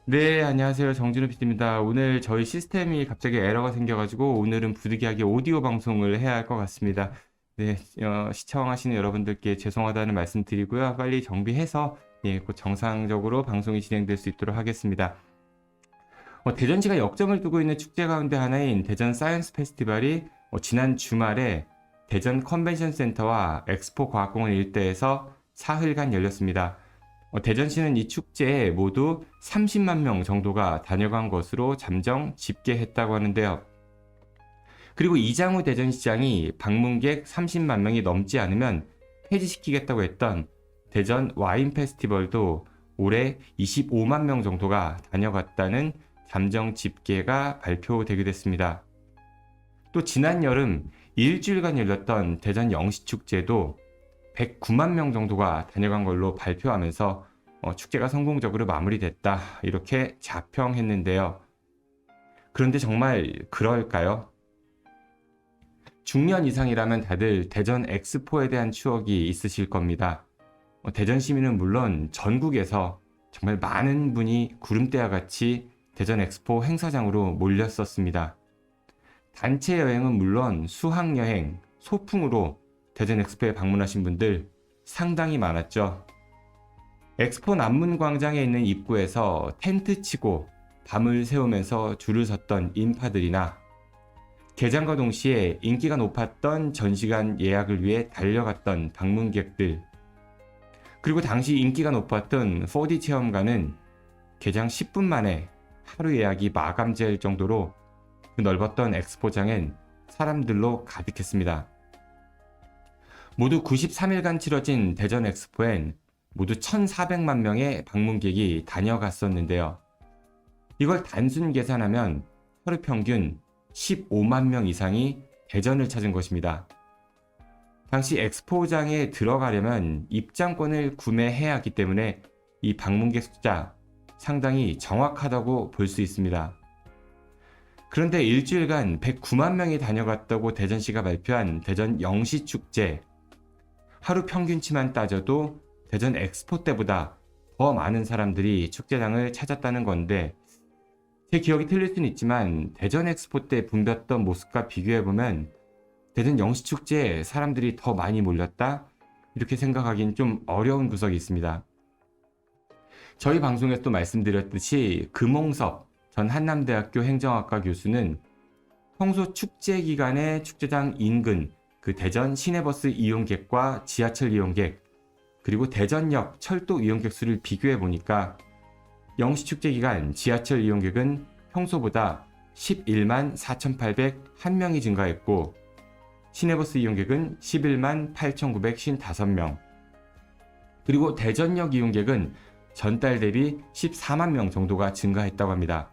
네, 안녕하세요. 정진우 PD입니다. 오늘 저희 시스템이 갑자기 에러가 생겨가지고 오늘은 부득이하게 오디오 방송을 해야 할 것 같습니다. 네, 시청하시는 여러분들께 죄송하다는 말씀 드리고요. 빨리 정비해서 곧 정상적으로 방송이 진행될 수 있도록 하겠습니다. 대전시가 역점을 두고 있는 축제 가운데 하나인 대전 사이언스 페스티벌이 지난 주말에 대전 컨벤션 센터와 엑스포 과학공원 일대에서 사흘간 열렸습니다. 대전시는 이 축제에 모두 30만 명 정도가 다녀간 것으로 잠정 집계했다고 하는데요. 그리고 이장우 대전시장이 방문객 30만 명이 넘지 않으면 폐지시키겠다고 했던 대전 와인 페스티벌도 올해 25만 명 정도가 다녀갔다는 잠정 집계가 발표되게 됐습니다. 또 지난 여름 일주일간 열렸던 대전 영시축제도 109만 명 정도가 다녀간 걸로 발표하면서 축제가 성공적으로 마무리됐다 이렇게 자평했는데요. 그런데 정말 그럴까요? 중년 이상이라면 다들 대전 엑스포에 대한 추억이 있으실 겁니다. 대전 시민은 물론 전국에서 정말 많은 분이 구름대와 같이 대전 엑스포 행사장으로 몰렸었습니다. 단체 여행은 물론 수학여행, 소풍으로 대전 엑스포에 방문하신 분들 상당히 많았죠. 엑스포 남문광장에 있는 입구에서 텐트 치고 밤을 새우면서 줄을 섰던 인파들이나 개장과 동시에 인기가 높았던 전시관 예약을 위해 달려갔던 방문객들, 그리고 당시 인기가 높았던 4D 체험관은 개장 10분 만에 하루 예약이 마감될 정도로 그 넓었던 엑스포장엔 사람들로 가득했습니다. 모두 93일간 치러진 대전 엑스포엔 모두 1,400만 명의 방문객이 다녀갔었는데요. 이걸 단순 계산하면 하루 평균 15만 명 이상이 대전을 찾은 것입니다. 당시 엑스포장에 들어가려면 입장권을 구매해야 하기 때문에 이 방문객 숫자 상당히 정확하다고 볼 수 있습니다. 그런데 일주일간 109만 명이 다녀갔다고 대전시가 발표한 대전 영시축제, 하루 평균치만 따져도 대전 엑스포 때보다 더 많은 사람들이 축제장을 찾았다는 건데, 제 기억이 틀릴 수는 있지만 대전 엑스포 때 붐볐던 모습과 비교해보면 대전 영시축제에 사람들이 더 많이 몰렸다? 이렇게 생각하기는 좀 어려운 구석이 있습니다. 저희 방송에서도 말씀드렸듯이 금홍섭 전 한남대학교 행정학과 교수는 평소 축제 기간에 축제장 인근 그 대전 시내버스 이용객과 지하철 이용객, 그리고 대전역 철도 이용객 수를 비교해 보니까 영시축제 기간 지하철 이용객은 평소보다 11만 4,801명이 증가했고, 시내버스 이용객은 11만 8,955명, 그리고 대전역 이용객은 전달 대비 14만 명 정도가 증가했다고 합니다.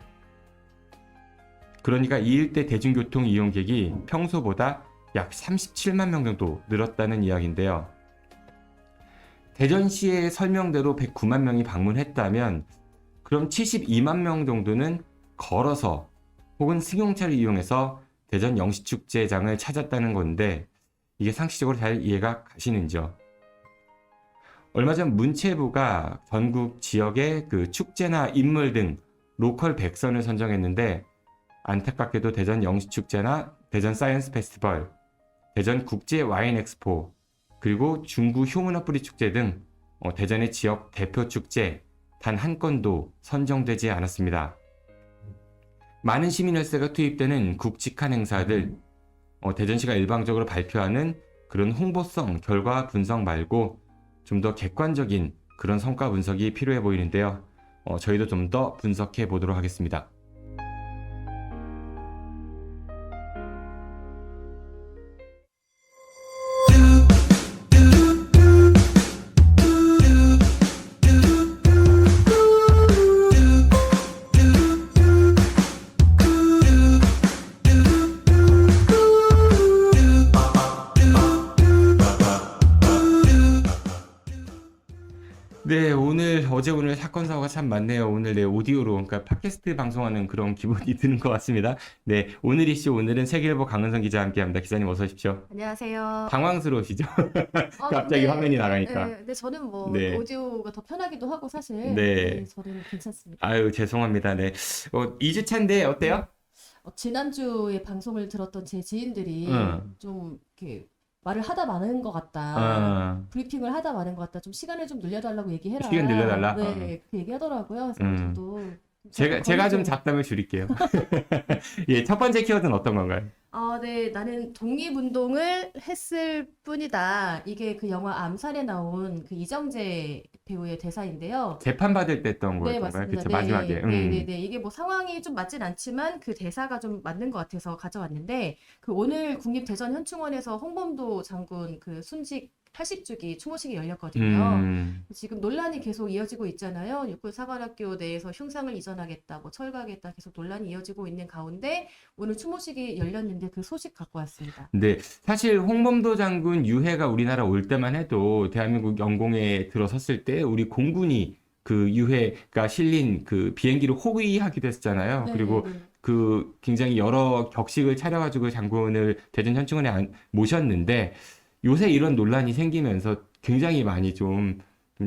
그러니까 이 일대 대중교통 이용객이 평소보다 약 37만 명 정도 늘었다는 이야기인데요. 대전시의 설명대로 109만 명이 방문했다면 그럼 72만 명 정도는 걸어서 혹은 승용차를 이용해서 대전 영시축제장을 찾았다는 건데, 이게 상식적으로 잘 이해가 가시는지요? 얼마 전 문체부가 전국 지역의 그 축제나 인물 등 로컬 100선을 선정했는데, 안타깝게도 대전 영시축제나 대전 사이언스 페스티벌, 대전 국제 와인 엑스포, 그리고 중구 효문화뿌리 축제 등 대전의 지역 대표 축제 단 한 건도 선정되지 않았습니다. 많은 시민 열세가 투입되는 굵직한 행사들, 대전시가 일방적으로 발표하는 그런 홍보성 결과 분석 말고 좀 더 객관적인 그런 성과 분석이 필요해 보이는데요. 저희도 좀 더 분석해 보도록 하겠습니다. 네, 오늘 어제 오늘 사건 사고가 참 많네요. 오늘 네 오디오로 그러니까 팟캐스트 방송하는 그런 기분이 드는 것 같습니다. 네, 오늘 이슈 오늘은 세계일보 강은성 기자와 함께합니다. 기자님 어서 오십시오. 안녕하세요. 당황스러우시죠? 갑자기 근데, 화면이 나가니까. 근데 저는 뭐 네. 오디오가 더 편하기도 하고 사실 네. 저는 괜찮습니다. 아유, 죄송합니다. 네. 2주 차인데 어때요? 지난주에 방송을 들었던 제 지인들이 응. 좀 이렇게 말을 하다 마는 것 같다. 어, 브리핑을 하다 마는 것 같다. 좀 시간을 좀 늘려달라고 얘기해라. 시간 늘려달라? 네, 어. 그렇게 얘기하더라고요. 그래서 음. 저도 제가 좀 잡담을 줄일게요. 예, 첫 번째 키워드는 어떤 건가요? 네, 나는 독립운동을 했을 뿐이다. 이게 그 영화 암살에 나온 그 이정재 배우의 대사인데요. 재판받을 때 했던 네, 거였던가요? 맞습니다. 그쵸, 네, 마지막에. 네, 네, 네. 이게 뭐 상황이 좀 맞진 않지만 그 대사가 좀 맞는 것 같아서 가져왔는데 그 오늘 국립대전현충원에서 홍범도 장군 그 순직 80주기 추모식이 열렸거든요. 지금 논란이 계속 이어지고 있잖아요. 육군사관학교 내에서 흉상을 이전하겠다, 뭐 철거하겠다 계속 논란이 이어지고 있는 가운데 오늘 추모식이 열렸는데 그 소식 갖고 왔습니다. 네, 사실 홍범도 장군 유해가 우리나라 올 때만 해도 대한민국 영공에 들어섰을 때 우리 공군이 그 유해가 실린 그 비행기를 호위하기도 했잖아요. 네, 그리고 네. 그 굉장히 여러 격식을 차려가지고 장군을 대전 현충원에 모셨는데 요새 이런 논란이 생기면서 굉장히 많이 좀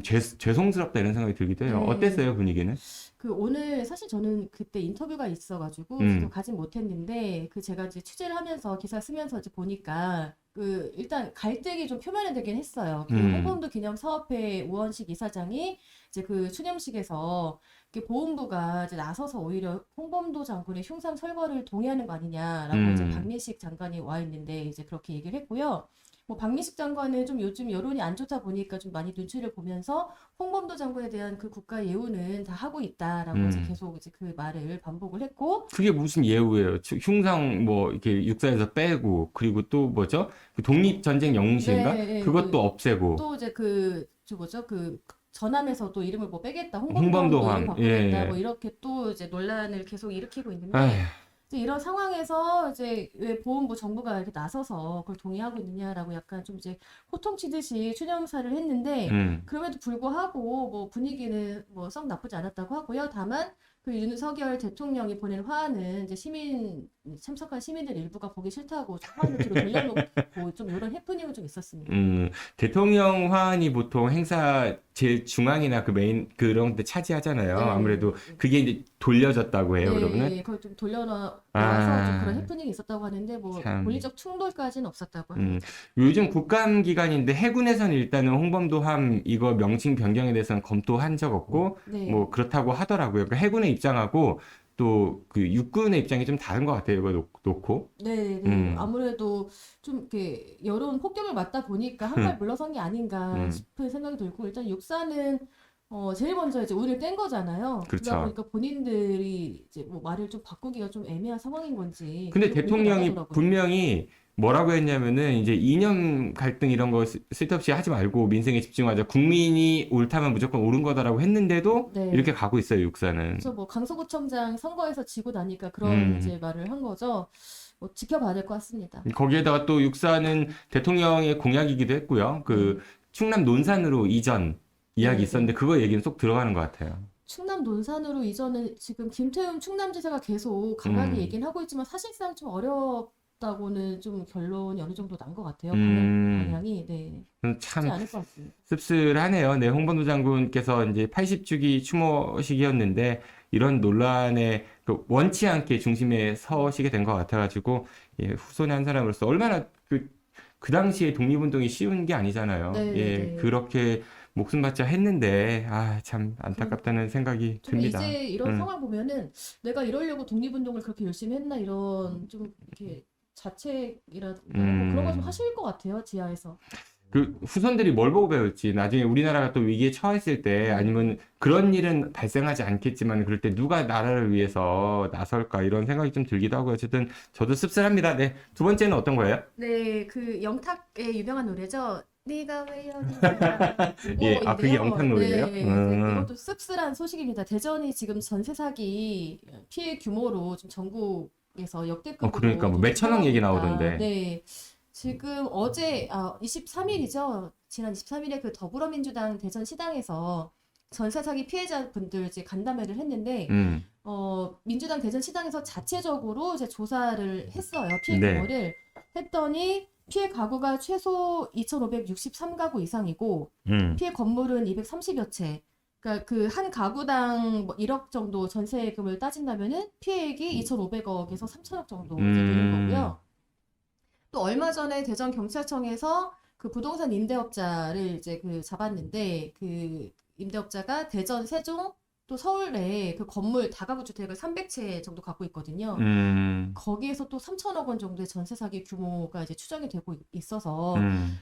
죄송스럽다 이런 생각이 들기도 해요. 네. 어땠어요, 분위기는? 그 오늘 사실 저는 그때 인터뷰가 있어가지고 저도 가진 못했는데 그 제가 이제 취재를 하면서 기사 쓰면서 이제 보니까 그 일단 갈등이 좀 표면이 되긴 했어요. 그 홍범도 기념사업회 우원식 이사장이 이제 그 추념식에서 이렇게 보훈부가 이제 나서서 오히려 홍범도 장군의 흉상 철거를 동의하는 거 아니냐라고 이제 박민식 장관이 와 있는데 이제 그렇게 얘기를 했고요. 뭐 박민식 장관은 좀 요즘 여론이 안 좋다 보니까 좀 많이 눈치를 보면서 홍범도 장군에 대한 그 국가 예우는 다 하고 있다라고 이제 계속 이제 그 말을 반복을 했고 그게 무슨 예우예요? 흉상 뭐 이렇게 육사에서 빼고 그리고 또 뭐죠? 그 독립전쟁 영웅실인가? 네, 네, 그것도 없애고 또 이제 저 뭐죠? 그 전함에서 또 이름을 뭐 빼겠다, 홍범도함으로 홍범도함, 이름 바꾸겠다, 예. 뭐 이렇게 또 이제 논란을 계속 일으키고 있는데 아휴, 이제 이런 상황에서 이제 왜 보훈부 정부가 이렇게 나서서 그걸 동의하고 있느냐라고 약간 좀 이제 호통치듯이 추념사를 했는데 그럼에도 불구하고 뭐 분위기는 뭐 썩 나쁘지 않았다고 하고요. 다만 그 윤석열 대통령이 보낸 화환은 이제 참석한 시민들 일부가 보기 싫다고 좀 화환을 뒤로 돌려놓고 좀 이런 해프닝은 좀 있었습니다. 대통령 화환이 보통 행사 제일 중앙이나 그 메인 그런 데 차지하잖아요. 네. 아무래도 그게 이제 돌려졌다고 해요, 그러면은. 네, 그걸 좀 돌려놔서 아. 좀 그런 해프닝이 있었다고 하는데 뭐 참. 본인적 충돌까지는 없었다고 합니다. 요즘 국감 기간인데 해군에서는 일단은 홍범도함 이거 명칭 변경에 대해서는 검토한 적 없고 네. 뭐 그렇다고 하더라고요. 그러니까 해군의 입장하고 또 그 육군의 입장이 좀 다른 것 같아요. 이거 놓고. 네, 아무래도 좀 이렇게 여론 폭격을 맞다 보니까 한 발 물러선 게 아닌가 싶은 생각이 들고 일단 육사는 제일 먼저 이제 오늘 뗀 거잖아요. 그렇죠. 그러다 보니까 본인들이 이제 뭐 말을 좀 바꾸기가 좀 애매한 상황인 건지. 근데 계속 밀고 대통령이 나가더라고요. 분명히 뭐라고 했냐면은 이제 이념 갈등 이런 거 쓸데없이 하지 말고 민생에 집중하자. 국민이 옳다면 무조건 옳은 거다라고 했는데도 네. 이렇게 가고 있어요, 육사는. 그래서 뭐 강서구청장 선거에서 지고 나니까 그런 이제 말을 한 거죠. 뭐 지켜봐야 될 것 같습니다. 거기에다가 또 육사는 대통령의 공약이기도 했고요. 그 충남 논산으로 이전 이야기 네, 있었는데 그거 얘기는 쏙 들어가는 것 같아요. 충남 논산으로 이전은 지금 김태흠 충남지사가 계속 강하게 얘기는 하고 있지만 사실상 좀 어렵다고는 좀 결론이 어느 정도 난 것 같아요. 방향이 네. 참 쉽지 않을 것 같습니다. 씁쓸하네요. 네, 홍범도 장군께서 이제 80주기 추모식이었는데 이런 논란에 그 원치 않게 중심에 서시게 된 것 같아가지고 예, 후손의 한 사람으로서 얼마나 그 당시에 독립운동이 쉬운 게 아니잖아요. 네, 예, 네. 그렇게 목숨 바쳐 했는데 참 안타깝다는 생각이 좀 듭니다. 이제 이런 상황 보면은 내가 이러려고 독립운동을 그렇게 열심히 했나 이런 좀 이렇게 자책이라든가 뭐 그런 거 좀 하실 것 같아요, 지하에서. 그 후손들이 뭘 보고 배울지 나중에 우리나라가 또 위기에 처했을 때 아니면 그런 일은 발생하지 않겠지만 그럴 때 누가 나라를 위해서 나설까 이런 생각이 좀 들기도 하고요. 어쨌든 저도 씁쓸합니다. 네, 두 번째는 어떤 거예요? 네, 그 영탁의 유명한 노래죠. 네가 왜 여기냐. 예, 그게 영탁 노래예요? 네, 이것도 씁쓸한 소식입니다. 대전이 지금 전세 사기 피해 규모로 지금 전국에서 역대급으로 그러니까 뭐 몇천억 얘기 나오던데. 네. 지금 어제 23일이죠. 지난 23일에 그 더불어민주당 대전시당에서 전세 사기 피해자분들 이제 간담회를 했는데 민주당 대전시당에서 자체적으로 이제 조사를 했어요. 피해 네. 규모를 했더니 피해 가구가 최소 2,563가구 이상이고 피해 건물은 230여 채. 그러니까 그 한 가구당 뭐 1억 정도 전세금을 따진다면은 피해액이 2,500억에서 3,000억 정도 이제 되는 거고요. 또 얼마 전에 대전 경찰청에서 그 부동산 임대업자를 이제 그 잡았는데 그 임대업자가 대전, 세종, 또 서울에 그 건물 다가구 주택을 300채 정도 갖고 있거든요. 거기에서 또 3천억 원 정도의 전세 사기 규모가 이제 추정이 되고 있어서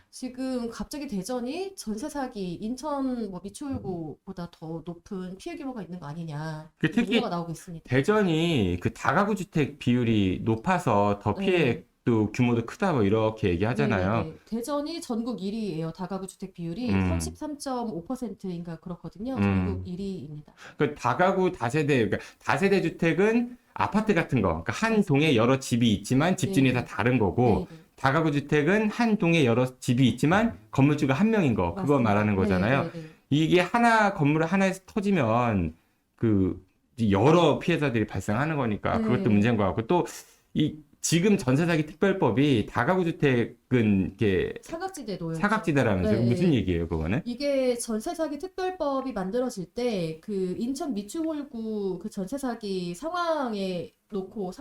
지금 갑자기 대전이 전세 사기 인천 뭐 미추홀구보다 더 높은 피해 규모가 있는 거 아니냐 그 특히 우려가 나오고 있습니다. 대전이 그 다가구 주택 비율이 높아서 더 피해도 규모도 크다 뭐 이렇게 얘기하잖아요. 네네네. 대전이 전국 1위예요. 다가구 주택 비율이 33.5%인가 그렇거든요. 전국 1위입니다. 그 다가구 다세대, 그러니까 다세대 주택은 아파트 같은 거, 그러니까 한 동에 여러 집이 있지만 집주인이 다 다른 거고, 네네. 다가구 주택은 한 동에 여러 집이 있지만 건물주가 한 명인 거, 그거 맞습니다. 말하는 거잖아요. 네네네. 이게 건물 하나에서 터지면 그 여러 피해자들이 발생하는 거니까 네. 그것도 문제인 것 같고, 또 이 지금 전세 사기 특별법이 다가구 주택은 이렇게 사각지대도요. 사각지대라면서요? 네. 무슨 얘기예요, 그거는? 이게 전세 사기 특별법이 만들어질 때 그 인천 미추홀구 그 전세 사기 상황을 놓고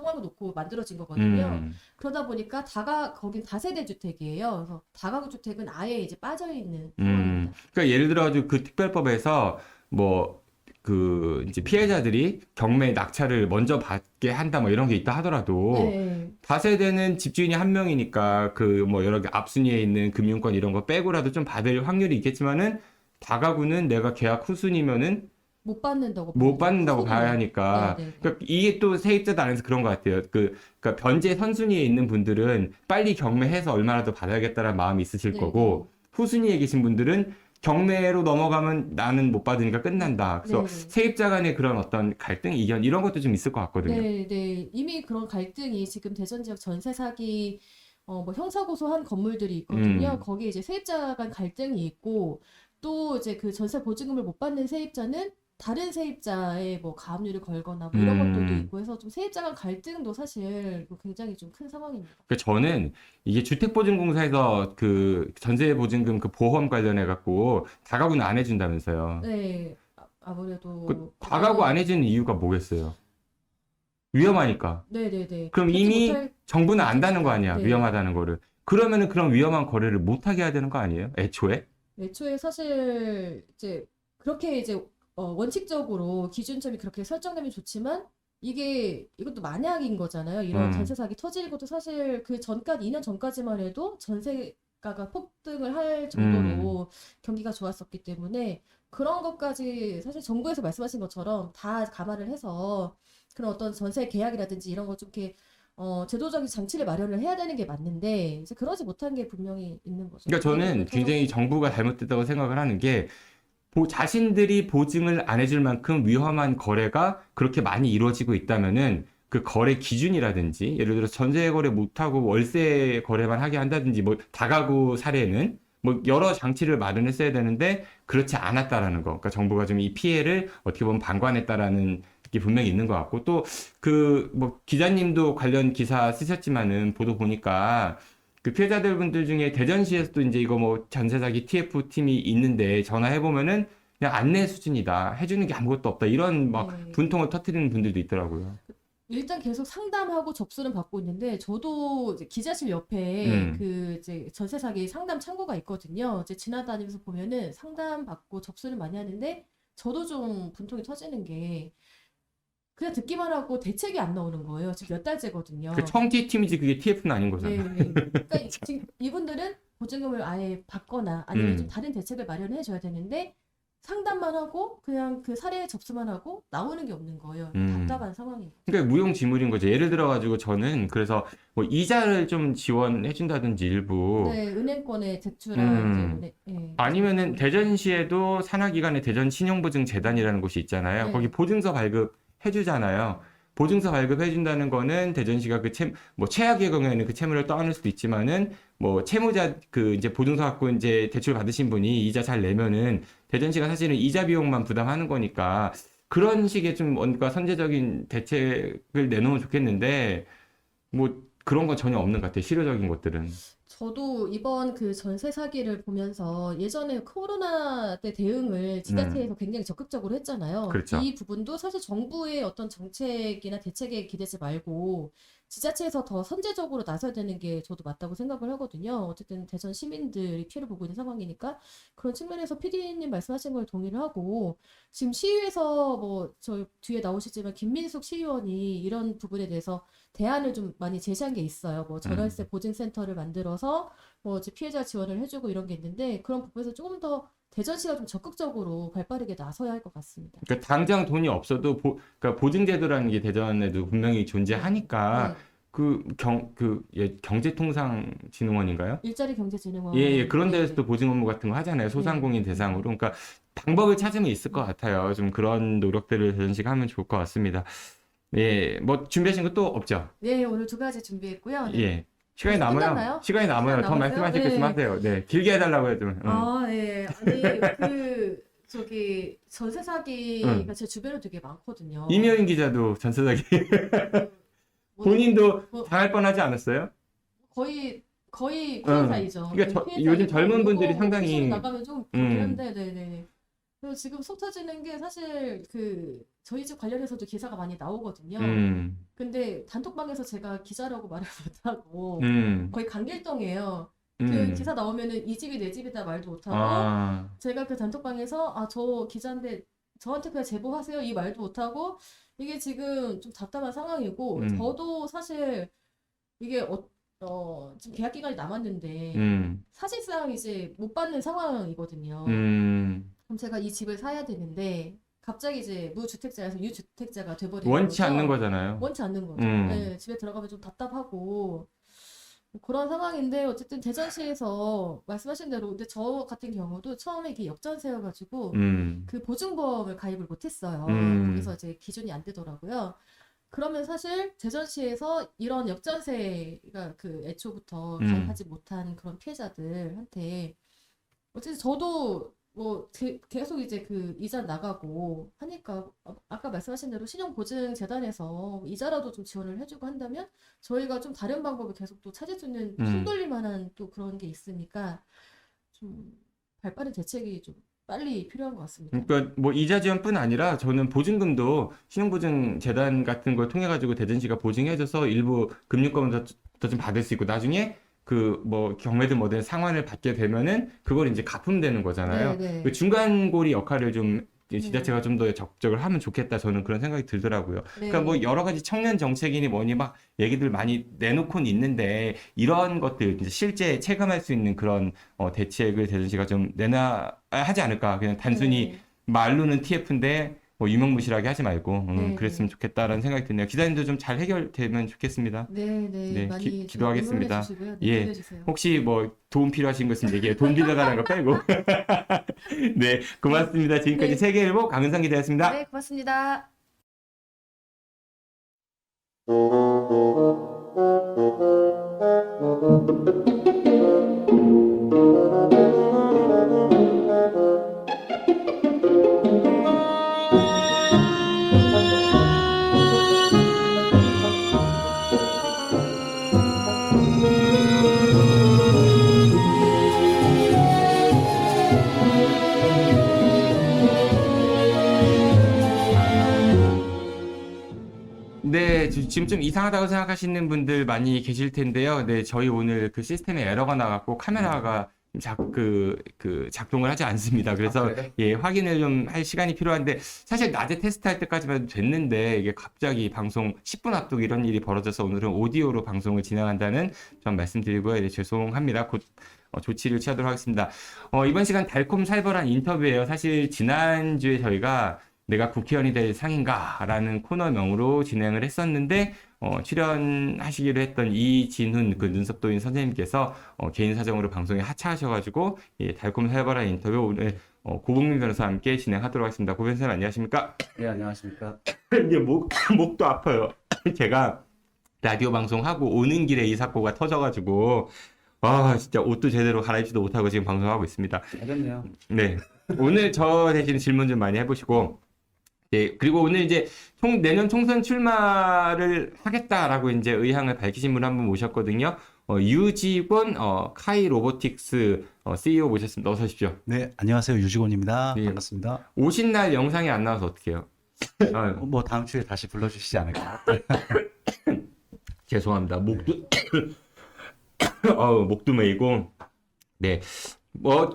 만들어진 거거든요. 그러다 보니까 거긴 다세대 주택이에요. 그래서 다가구 주택은 아예 이제 빠져 있는 상황입니다. 그러니까 예를 들어가지고 그 특별법에서 뭐 이제 피해자들이 경매 낙찰을 먼저 받게 한다 뭐 이런 게 있다 하더라도 네. 다세대는 집주인이 한 명이니까 그 뭐 여러 개 앞순위에 있는 금융권 이런 거 빼고라도 좀 받을 확률이 있겠지만은 다가구는 내가 계약 후순위면은 못 받는다고 봐야 하니까 네네. 그러니까 이게 또 세입자도 안에서 그런 것 같아요. 그러니까 변제 선순위에 있는 분들은 빨리 경매해서 얼마라도 받아야겠다는 마음이 있으실 네네. 거고 후순위에 계신 분들은 경매로 넘어가면 나는 못 받으니까 끝난다. 그래서 네네. 세입자 간의 그런 어떤 갈등, 이견 이런 것도 좀 있을 것 같거든요. 네. 이미 그런 갈등이 지금 대전 지역 전세 사기 뭐 형사 고소한 건물들이 있거든요. 거기에 이제 세입자 간 갈등이 있고 또 이제 그 전세 보증금을 못 받는 세입자는 다른 세입자의 뭐 가압류를 걸거나 뭐 이런 것들도 있고 해서 좀 세입자 간 갈등도 사실 굉장히 좀 큰 상황입니다. 그러니까 저는 이게 주택보증공사에서 그 전세보증금 그 보험 관련해 갖고 다가구는 안 해준다면서요. 네. 아무래도 그 다가구 안 해주는 이유가 뭐겠어요? 위험하니까. 네네네. 그럼 그렇지 이미 못할 정부는 안다는 거 아니야, 네. 위험하다는 거를. 그러면은 그런 위험한 거래를 못 하게 해야 되는 거 아니에요? 애초에? 애초에 사실 이제 그렇게 이제 원칙적으로 기준점이 그렇게 설정되면 좋지만 이것도 만약인 거잖아요. 이런 전세 사기 터질 것도 사실 그 전까지 2년 전까지만 해도 전세가가 폭등을 할 정도로 경기가 좋았었기 때문에 그런 것까지 사실 정부에서 말씀하신 것처럼 다 감안을 해서 그런 어떤 전세 계약이라든지 이런 거 좀 이렇게 제도적인 장치를 마련을 해야 되는 게 맞는데 이제 그러지 못한 게 분명히 있는 거죠. 그러니까 저는 굉장히 정부가 잘못됐다고 생각을 하는 게 자신들이 보증을 안 해줄 만큼 위험한 거래가 그렇게 많이 이루어지고 있다면은 그 거래 기준이라든지 예를 들어 전세 거래 못하고 월세 거래만 하게 한다든지 뭐 다가구 사례는 뭐 여러 장치를 마련했어야 되는데 그렇지 않았다라는 거. 그러니까 정부가 좀 이 피해를 어떻게 보면 방관했다라는 게 분명히 있는 것 같고 또 뭐 기자님도 관련 기사 쓰셨지만은 보도 보니까 그 피해자들 분들 중에 대전시에서도 이제 이거 뭐 전세 사기 TF 팀이 있는데 전화해 보면은 그냥 안내 수준이다. 해주는 게 아무것도 없다. 이런 막 네. 분통을 터뜨리는 분들도 있더라고요. 일단 계속 상담하고 접수는 받고 있는데 저도 이제 기자실 옆에 그 이제 전세 사기 상담 창구가 있거든요. 이제 지나다니면서 보면은 상담 받고 접수를 많이 하는데 저도 좀 분통이 터지는 게 그냥 듣기만 하고 대책이 안 나오는 거예요. 지금 몇 달째거든요. 그 청티 팀이지 그게 TF는 아닌 거잖아요. 네. 그러니까 지금 이분들은 보증금을 아예 받거나 아니면 좀 음. 다른 대책을 마련해 줘야 되는데 상담만 하고 그냥 그 사례 접수만 하고 나오는 게 없는 거예요. 답답한 상황이에요. 그러니까 무용지물인 거죠. 예를 들어가지고 저는 그래서 뭐 이자를 좀 지원해 준다든지 일부 네, 은행권에 제출한 이제 아니면은 대전시에도 산하기관의 대전신용보증재단이라는 곳이 있잖아요. 네. 거기 보증서 발급해 주잖아요. 보증서 발급해준다는 거는 대전시가 뭐 최악의 경우에는 그 채무를 떠안을 수도 있지만은 뭐 채무자 그 이제 보증서 갖고 이제 대출 받으신 분이 이자 잘 내면은 대전시가 사실은 이자 비용만 부담하는 거니까 그런 식의 좀 뭔가 선제적인 대책을 내놓으면 좋겠는데 뭐 그런 건 전혀 없는 것 같아요. 실효적인 것들은. 저도 이번 그 전세 사기를 보면서 예전에 코로나 때 대응을 지자체에서 굉장히 적극적으로 했잖아요. 그렇죠. 이 부분도 사실 정부의 어떤 정책이나 대책에 기대지 말고 지자체에서 더 선제적으로 나서야 되는 게 저도 맞다고 생각을 하거든요. 어쨌든 대전 시민들이 피해를 보고 있는 상황이니까 그런 측면에서 PD님 말씀하신 걸 동의를 하고 지금 시위에서 뭐 저 뒤에 나오시지만 김민숙 시의원이 이런 부분에 대해서 대안을 좀 많이 제시한 게 있어요. 뭐 전월세 보증센터를 만들어서 뭐 이제 피해자 지원을 해주고 이런 게 있는데 그런 부분에서 조금 더 대전시가 좀 적극적으로 발빠르게 나서야 할 것 같습니다. 그러니까 당장 돈이 없어도 그러니까 보증제도라는 게 대전에도 분명히 존재하니까 네. 경제통상진흥원인가요? 일자리 경제진흥원. 예, 예, 그런 네. 데에서도 보증 업무 같은 거 하잖아요. 소상공인 네. 대상으로. 그러니까 방법을 찾으면 있을 것 같아요. 좀 그런 노력들을 대전시가 하면 좋을 것 같습니다. 예, 뭐 준비하신 거 또 없죠? 네, 오늘 두 가지 준비했고요. 네. 예. 시간이 벌써 남아요. 끝났나요? 시간이 남아요. 시간 더 남았어요? 말씀하실 거 있으면 네. 하세요. 네, 길게 해달라고 해도. 아, 예. 아니, 그, 저기, 전세 사기가 응. 제 주변에 되게 많거든요. 이묘인 기자도 전세사기 뭐, 본인도 뭐, 당할 뻔하지 않았어요? 거의 응. 피해 사이죠. 그러니까 피해 요즘 사이고, 젊은 분들이 요거 상당히 소식 나가면 좀 그렇긴 음. 한데, 네네. 그리고 지금 속 터지는 게 사실 그, 저희 집 관련해서도 기사가 많이 나오거든요. 근데 단톡방에서 제가 기자라고 말을 못하고, 음. 거의 강길동이에요. 그 음. 기사 나오면은 이 집이 내 집이다 말도 못하고, 아. 제가 그 단톡방에서 아, 저 기자인데 저한테 그냥 제보하세요 이 말도 못하고 이게 지금 좀 답답한 상황이고 저도 사실 이게 지금 계약 기간이 남았는데 사실상 이제 못 받는 상황이거든요. 그럼 제가 이 집을 사야 되는데 갑자기 이제 무주택자에서 유주택자가 돼버리는 원치 않는 거죠. 거잖아요. 원치 않는 거죠. 네, 집에 들어가면 좀 답답하고 그런 상황인데 어쨌든 대전시에서 말씀하신 대로 근데 저 같은 경우도 처음에 이게 역전세여가지고 그 보증보험을 가입을 못했어요. 거기서 이제 기준이 안 되더라고요. 그러면 사실 대전시에서 이런 역전세가 그 애초부터 가입하지 못한 그런 피해자들한테 어쨌든 저도 뭐 계속 이제 그 이자 나가고 하니까 아까 말씀하신 대로 신용보증재단에서 이자라도 좀 지원을 해주고 한다면 저희가 좀 다른 방법을 계속 또 찾을 수 있는 손 돌릴 만한 또 그런 게 있으니까 좀 발빠른 대책이 좀 빨리 필요한 것 같습니다. 그러니까 뭐 이자 지원뿐 아니라 저는 보증금도 신용보증재단 같은 걸 통해 가지고 대전시가 보증해줘서 일부 금융권도 좀 받을 수 있고 나중에 그 뭐 경매든 뭐든 상환을 받게 되면은 그걸 이제 갚으면 거잖아요. 네. 그 중간고리 역할을 좀 지자체가 좀 더 적극적으로 하면 좋겠다. 저는 그런 생각이 들더라고요. 그러니까 뭐 여러 가지 청년 정책이니 뭐니 막 얘기들 많이 내놓고는 있는데 이런 것들 이제 실제 체감할 수 있는 그런 대책을 대전시가 좀 내놔야 하지 않을까. 그냥 단순히 말로는 TF인데 뭐 유명무실하게 하지 말고 그랬으면 좋겠다라는 생각이 드네요. 기자님도 좀 잘 해결되면 좋겠습니다. 네, 많이 기도하겠습니다. 응원해 주시고요. 네, 예, 기대해 주세요. 혹시 뭐 도움 필요하신 거 있으면 얘기해. 돈 빌려가는 거 빼고. 네, 고맙습니다. 지금까지 네. 세계일보 강은상 기자였습니다. 네, 고맙습니다. 네, 지금 좀 이상하다고 생각하시는 분들 많이 계실 텐데요. 네, 저희 오늘 그 시스템에 에러가 나갖고 카메라가 작동을 하지 않습니다. 그래서 예, 확인을 좀 할 시간이 필요한데 사실 낮에 테스트할 때까지만 해도 됐는데 이게 갑자기 방송 10분 앞두고 이런 일이 벌어져서 오늘은 오디오로 방송을 진행한다는 점 말씀드리고요. 네, 죄송합니다. 곧 조치를 취하도록 하겠습니다. 이번 시간 달콤 살벌한 인터뷰예요. 사실 지난주에 저희가 내가 국회의원이 될 상인가라는 코너명으로 진행을 했었는데 출연하시기로 했던 이진훈 그 눈썹도인 선생님께서 개인 사정으로 방송에 하차하셔가지고 달콤 살벌한 인터뷰 오늘 고봉민 변호사와 함께 진행하도록 하겠습니다. 고 변호사님 안녕하십니까? 네, 안녕하십니까. 이제 목도 아파요. 제가 라디오 방송하고 오는 길에 이 사고가 터져가지고 진짜 옷도 제대로 갈아입지도 못하고 지금 방송하고 있습니다. 알겠네요. 네. 오늘 저 대신 질문 좀 많이 해보시고, 네. 그리고 오늘 이제 내년 총선 출마를 하겠다라고 이제 의향을 밝히신 분 한 분 모셨거든요. 유직원, 카이 로보틱스, CEO 모셨습니다. 어서 오십시오. 네, 안녕하세요. 유직원입니다. 네. 반갑습니다. 오신 날 영상이 안 나와서 어떡해요? 뭐 다음 주에 다시 불러주시지 않을까? 죄송합니다. 목도 메이고. 네.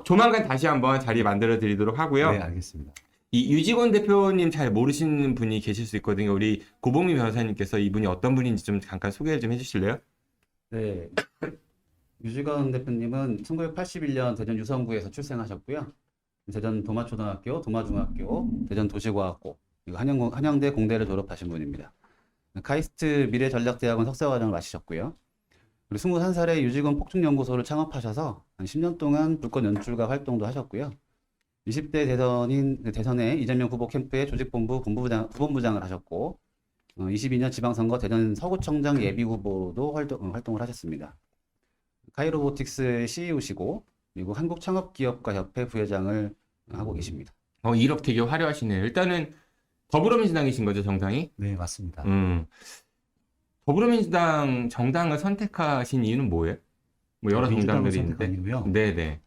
조만간 다시 한번 자리 만들어 드리도록 하고요. 네, 알겠습니다. 이 유직원 대표님 잘 모르시는 분이 계실 수 있거든요. 우리 고봉미 변호사님께서 이분이 어떤 분인지 좀 잠깐 소개를 좀 해주실래요? 네, 유직원 대표님은 1981년 대전 유성구에서 출생하셨고요. 대전 도마초등학교, 도마중학교, 대전 도시과학고, 그리고 한양대 공대를 졸업하신 분입니다. 카이스트 미래전략대학원 석사과정을 마치셨고요. 그리고 21살에 유직원 폭죽연구소를 창업하셔서 한 10년 동안 불꽃 연출가 활동도 하셨고요. 20대 대선에 이재명 후보 캠프의 조직본부 부본부장을 하셨고, 22년 지방선거 대전 서구청장 예비후보도 활동을 하셨습니다. 카이로보틱스의 CEO시고, 그리고 한국창업기업가협회 부회장을 하고 계십니다. 이력 되게 화려하시네요. 일단은 더불어민주당이신 거죠, 정당이? 네, 맞습니다. 더불어민주당 정당을 선택하신 이유는 뭐예요? 뭐 여러 민주당을 정당들이 선택한 있는데. 이유요? 네네.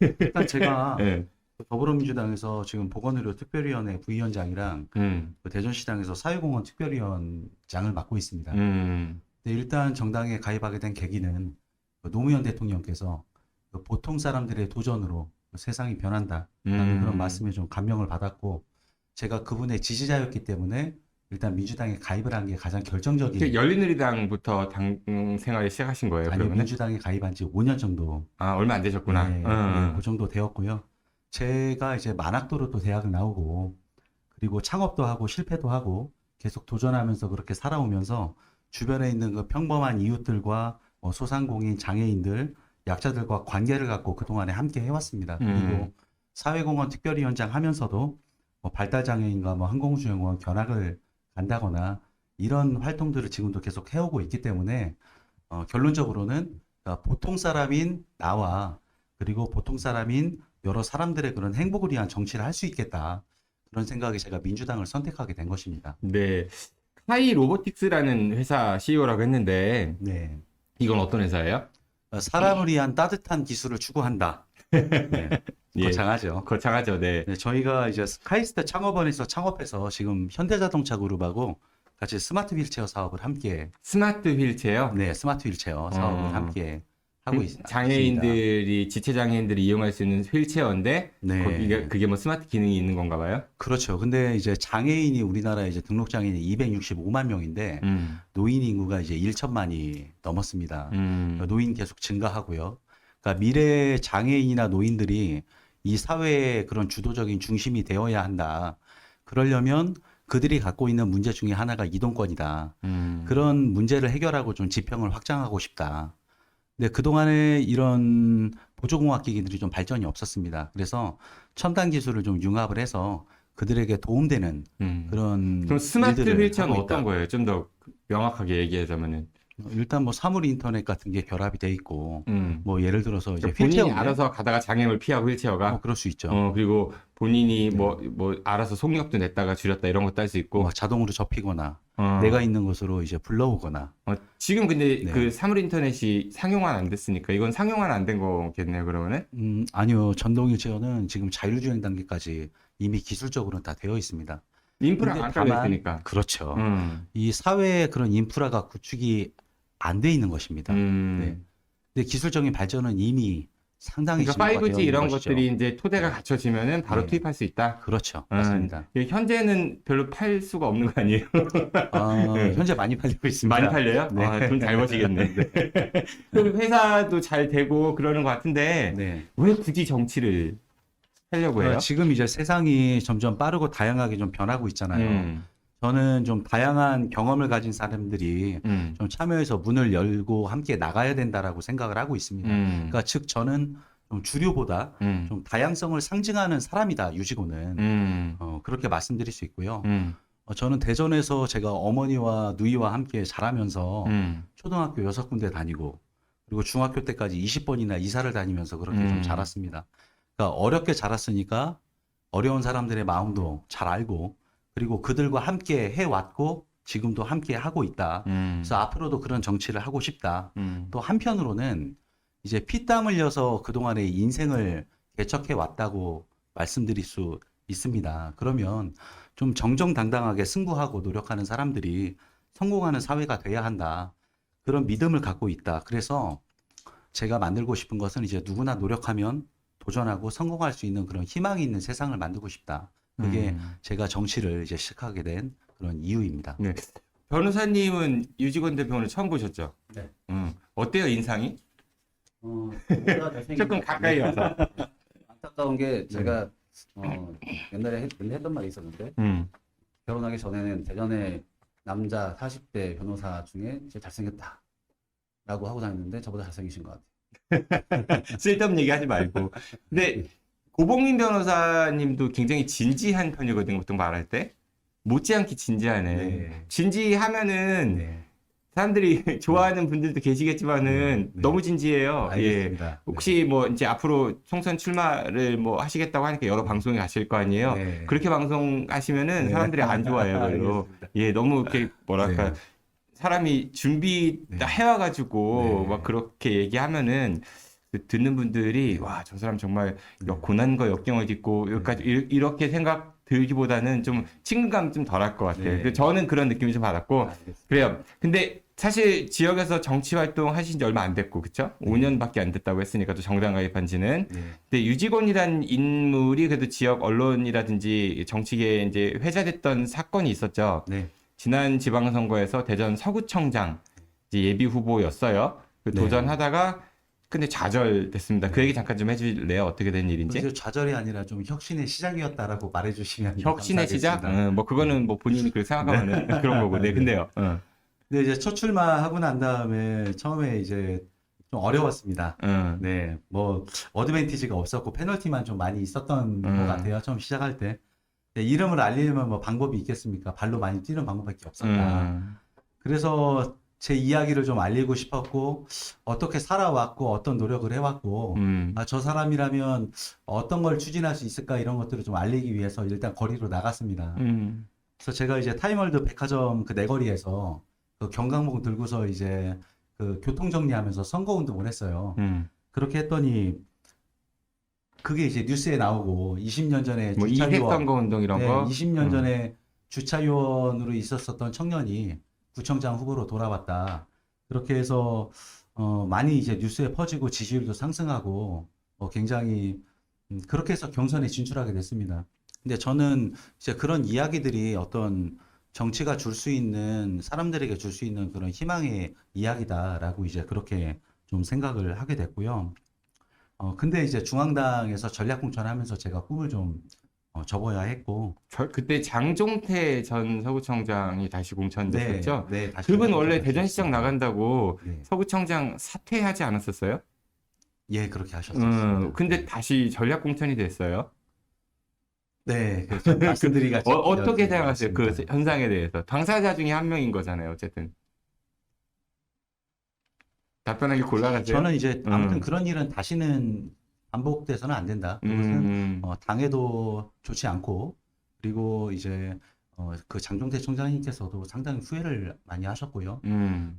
일단 제가 네. 더불어민주당에서 지금 보건의료 특별위원회 부위원장이랑 그 대전시장에서 사회공헌 특별위원장을 맡고 있습니다. 근데 일단 정당에 가입하게 된 계기는 그 노무현 대통령께서 그 보통 사람들의 도전으로 세상이 변한다라는 그런 말씀에 좀 감명을 받았고, 제가 그분의 지지자였기 때문에 일단 민주당에 가입을 한 게 가장 결정적인. 열린우리당부터 당 생활을 시작하신 거예요, 아니요, 그러면? 민주당에 가입한 지 5년 정도. 얼마 안 되셨구나. 네, 그 정도 되었고요. 제가 이제 만학도로 또 대학을 나오고, 그리고 창업도 하고 실패도 하고 계속 도전하면서 그렇게 살아오면서 주변에 있는 그 평범한 이웃들과 소상공인, 장애인들, 약자들과 관계를 갖고 그동안에 함께 해왔습니다. 그리고 사회공헌 특별위원장 하면서도 발달장애인과 항공주행원 견학을 간다거나 이런 활동들을 지금도 계속 해오고 있기 때문에 결론적으로는 보통 사람인 나와 그리고 보통 사람인 여러 사람들의 그런 행복을 위한 정치를 할 수 있겠다. 그런 생각에 제가 민주당을 선택하게 된 것입니다. 네. 카이 로보틱스라는 회사 CEO라고 했는데, 네. 이건 어떤 회사예요? 사람을 위한 따뜻한 기술을 추구한다. 네. 예. 거창하죠. 거창하죠, 네. 네, 저희가 이제 카이스트 창업원에서 창업해서 지금 현대자동차 그룹하고 같이 스마트 휠체어 사업을 함께. 스마트 휠체어? 네, 스마트 휠체어 사업을 함께 하고 있습니다. 장애인들이, 지체장애인들이 이용할 수 있는 휠체어인데, 네. 그게 뭐 스마트 기능이 있는 건가 봐요? 그렇죠. 근데 이제 장애인이 우리나라에 이제 등록 장애인이 265만 명인데 노인 인구가 이제 1천만이 넘었습니다. 노인 계속 증가하고요. 그러니까 미래 장애인이나 노인들이 이 사회의 그런 주도적인 중심이 되어야 한다. 그러려면 그들이 갖고 있는 문제 중에 하나가 이동권이다. 그런 문제를 해결하고 좀 지평을 확장하고 싶다. 근데 그동안에 이런 보조공학 기기들이 좀 발전이 없었습니다. 그래서 첨단 기술을 좀 융합을 해서 그들에게 도움되는 그런. 그럼 스마트 일들을 휠체어는 하고 어떤 있다. 거예요? 좀 더 명확하게 얘기하자면은. 일단 뭐 사물 인터넷 같은 게 결합이 돼 있고, 뭐 예를 들어서 이제 본인이 휠체어인데 알아서 가다가 장애물 피하고 휠체어가. 그럴 수 있죠. 그리고 본인이 뭐 알아서 속력도 냈다가 줄였다 이런 것도 할 수 있고. 뭐 자동으로 접히거나 어. 내가 있는 곳으로 이제 불러오거나. 지금 근데 네. 그 사물 인터넷이 상용화는 안 됐으니까 이건 상용화는 안 된 거겠네요, 그러면은? 아니요. 전동 휠체어는 지금 자율주행 단계까지 이미 기술적으로는 다 되어 있습니다. 인프라가 근데 안 깔려 다만 있으니까. 그렇죠. 음. 이 사회의 그런 인프라가 구축이 안 돼 있는 것입니다. 네. 근데 기술적인 발전은 이미 상당히 그러니까 진보가 5G 되어 있는 이런 것이죠. 것들이 이제 토대가 갖춰지면은 바로 네. 투입할 수 있다. 그렇죠. 맞습니다. 현재는 별로 팔 수가 없는 거 아니에요? 현재 많이 팔리고 있습니다. 많이 팔려요? 네. 돈 잘 버시겠네. 그럼 회사도 잘 되고 그러는 것 같은데 네. 왜 굳이 정치를 하려고 해요? 지금 이제 세상이 점점 빠르고 다양하게 좀 변하고 있잖아요. 저는 좀 다양한 경험을 가진 사람들이 좀 참여해서 문을 열고 함께 나가야 된다라고 생각을 하고 있습니다. 그러니까 즉 저는 좀 주류보다 좀 다양성을 상징하는 사람이다, 유지고는. 그렇게 말씀드릴 수 있고요. 저는 대전에서 제가 어머니와 누이와 함께 자라면서 초등학교 6군데 다니고 그리고 중학교 때까지 20번이나 이사를 다니면서 그렇게 좀 자랐습니다. 그러니까 어렵게 자랐으니까 어려운 사람들의 마음도 잘 알고 그리고 그들과 함께 해왔고 지금도 함께 하고 있다. 그래서 앞으로도 그런 정치를 하고 싶다. 또 한편으로는 이제 피땀 흘려서 그동안의 인생을 개척해 왔다고 말씀드릴 수 있습니다. 그러면 좀 정정당당하게 승부하고 노력하는 사람들이 성공하는 사회가 돼야 한다. 그런 믿음을 갖고 있다. 그래서 제가 만들고 싶은 것은 이제 누구나 노력하면 도전하고 성공할 수 있는 그런 희망이 있는 세상을 만들고 싶다. 그게 제가 정치를 이제 시작하게 된 그런 이유입니다. 네. 변호사님은 유직원 대표를 처음 보셨죠? 네. 어때요, 인상이? 저보다 잘생긴 조금 가까이 와서. 안타까운 게 제가 옛날에 했던 말이 있었는데 결혼하기 전에는 대전의 남자 40대 변호사 중에 제일 잘생겼다 라고 하고 다녔는데 저보다 잘생기신 것 같아요. 쓸데없는 얘기 하지 말고. 근데 고봉민 변호사님도 굉장히 진지한 편이거든요, 보통 말할 때. 못지않게 진지하네. 네. 진지하면은 네. 사람들이 좋아하는 분들도 계시겠지만은 네. 너무 진지해요. 예. 알겠습니다. 혹시 뭐 이제 앞으로 총선 출마를 뭐 하시겠다고 하니까 여러 방송에 가실 거 아니에요. 네. 그렇게 방송하시면은 네. 사람들이 안 좋아해요, 별로. 알겠습니다. 예, 너무 이렇게 뭐랄까 네. 사람이 준비 다 네. 해와가지고 네. 막 그렇게 얘기하면은 그 듣는 분들이 와, 저 사람 정말 고난과 역경을 딛고 여기까지 이렇게 생각 들기보다는 좀 친근감 좀 덜할 것 같아요. 네. 그래서 저는 그런 느낌을 좀 받았고 알겠습니다. 그래요. 근데 사실 지역에서 정치 활동 하신 지 얼마 안 됐고, 그쵸? 5년밖에 안 됐다고 했으니까 또 정당 가입한 지는. 네. 근데 유직원이라는 인물이 그래도 지역 언론이라든지 정치계에 이제 회자됐던 사건이 있었죠. 네. 지난 지방선거에서 대전 서구청장 이제 예비 후보였어요. 그 네. 도전하다가 근데 좌절됐습니다. 그 얘기 잠깐 좀 해줄래요? 어떻게 된 일인지? 그래서 좌절이 아니라 좀 혁신의 시작이었다라고 말해주시면 혁신의 시작? 감사하겠습니다. 뭐 그거는 뭐 본인이 그렇게 생각하면 그런 거고. 네, 근데요. 근데 이제 첫 출마하고 난 다음에 처음에 이제 좀 어려웠습니다. 네, 뭐 어드밴티지가 없었고 페널티만 좀 많이 있었던 것 같아요. 처음 시작할 때. 네, 이름을 알리려면 뭐 방법이 있겠습니까? 발로 많이 뛰는 방법밖에 없었다. 그래서 제 이야기를 좀 알리고 싶었고 어떻게 살아왔고 어떤 노력을 해왔고 저 사람이라면 어떤 걸 추진할 수 있을까 이런 것들을 좀 알리기 위해서 일단 거리로 나갔습니다. 그래서 제가 이제 타임월드 백화점 그 내거리에서 그 경강봉 들고서 이제 그 교통 정리하면서 선거운동을 했어요. 그렇게 했더니 그게 이제 뉴스에 나오고 20년 전에 뭐 이색 선거 운동 이런 네, 거. 20년 전에 주차위원으로 있었었던 청년이 구청장 후보로 돌아왔다. 그렇게 해서 많이 이제 뉴스에 퍼지고 지지율도 상승하고 굉장히 그렇게 해서 경선에 진출하게 됐습니다. 근데 저는 이제 그런 이야기들이 어떤 정치가 줄 수 있는 사람들에게 줄 수 있는 그런 희망의 이야기다라고 이제 그렇게 좀 생각을 하게 됐고요. 근데 이제 중앙당에서 전략 공천하면서 제가 꿈을 좀 접어야 했고. 그때 장종태 전 서구청장이 다시 공천됐었죠? 네, 다시 그분 전략 원래 공천을 대전시장 했습니다. 나간다고 네. 서구청장 사퇴하지 않았었어요? 예, 그렇게 하셨었습니다. 근데 다시 전략 공천이 됐어요. 네, 그렇죠. 말씀드리기가 어떻게 생각하세요? 그 어렵습니다. 현상에 대해서. 당사자 중에 한 명인 거잖아요, 어쨌든. 답변하기 곤란하세요? 저는 이제 아무튼 그런 일은 다시는 반복돼서는 안 된다. 그것은 당에도 좋지 않고 그리고 이제 그 장종태 총장님께서도 상당히 후회를 많이 하셨고요.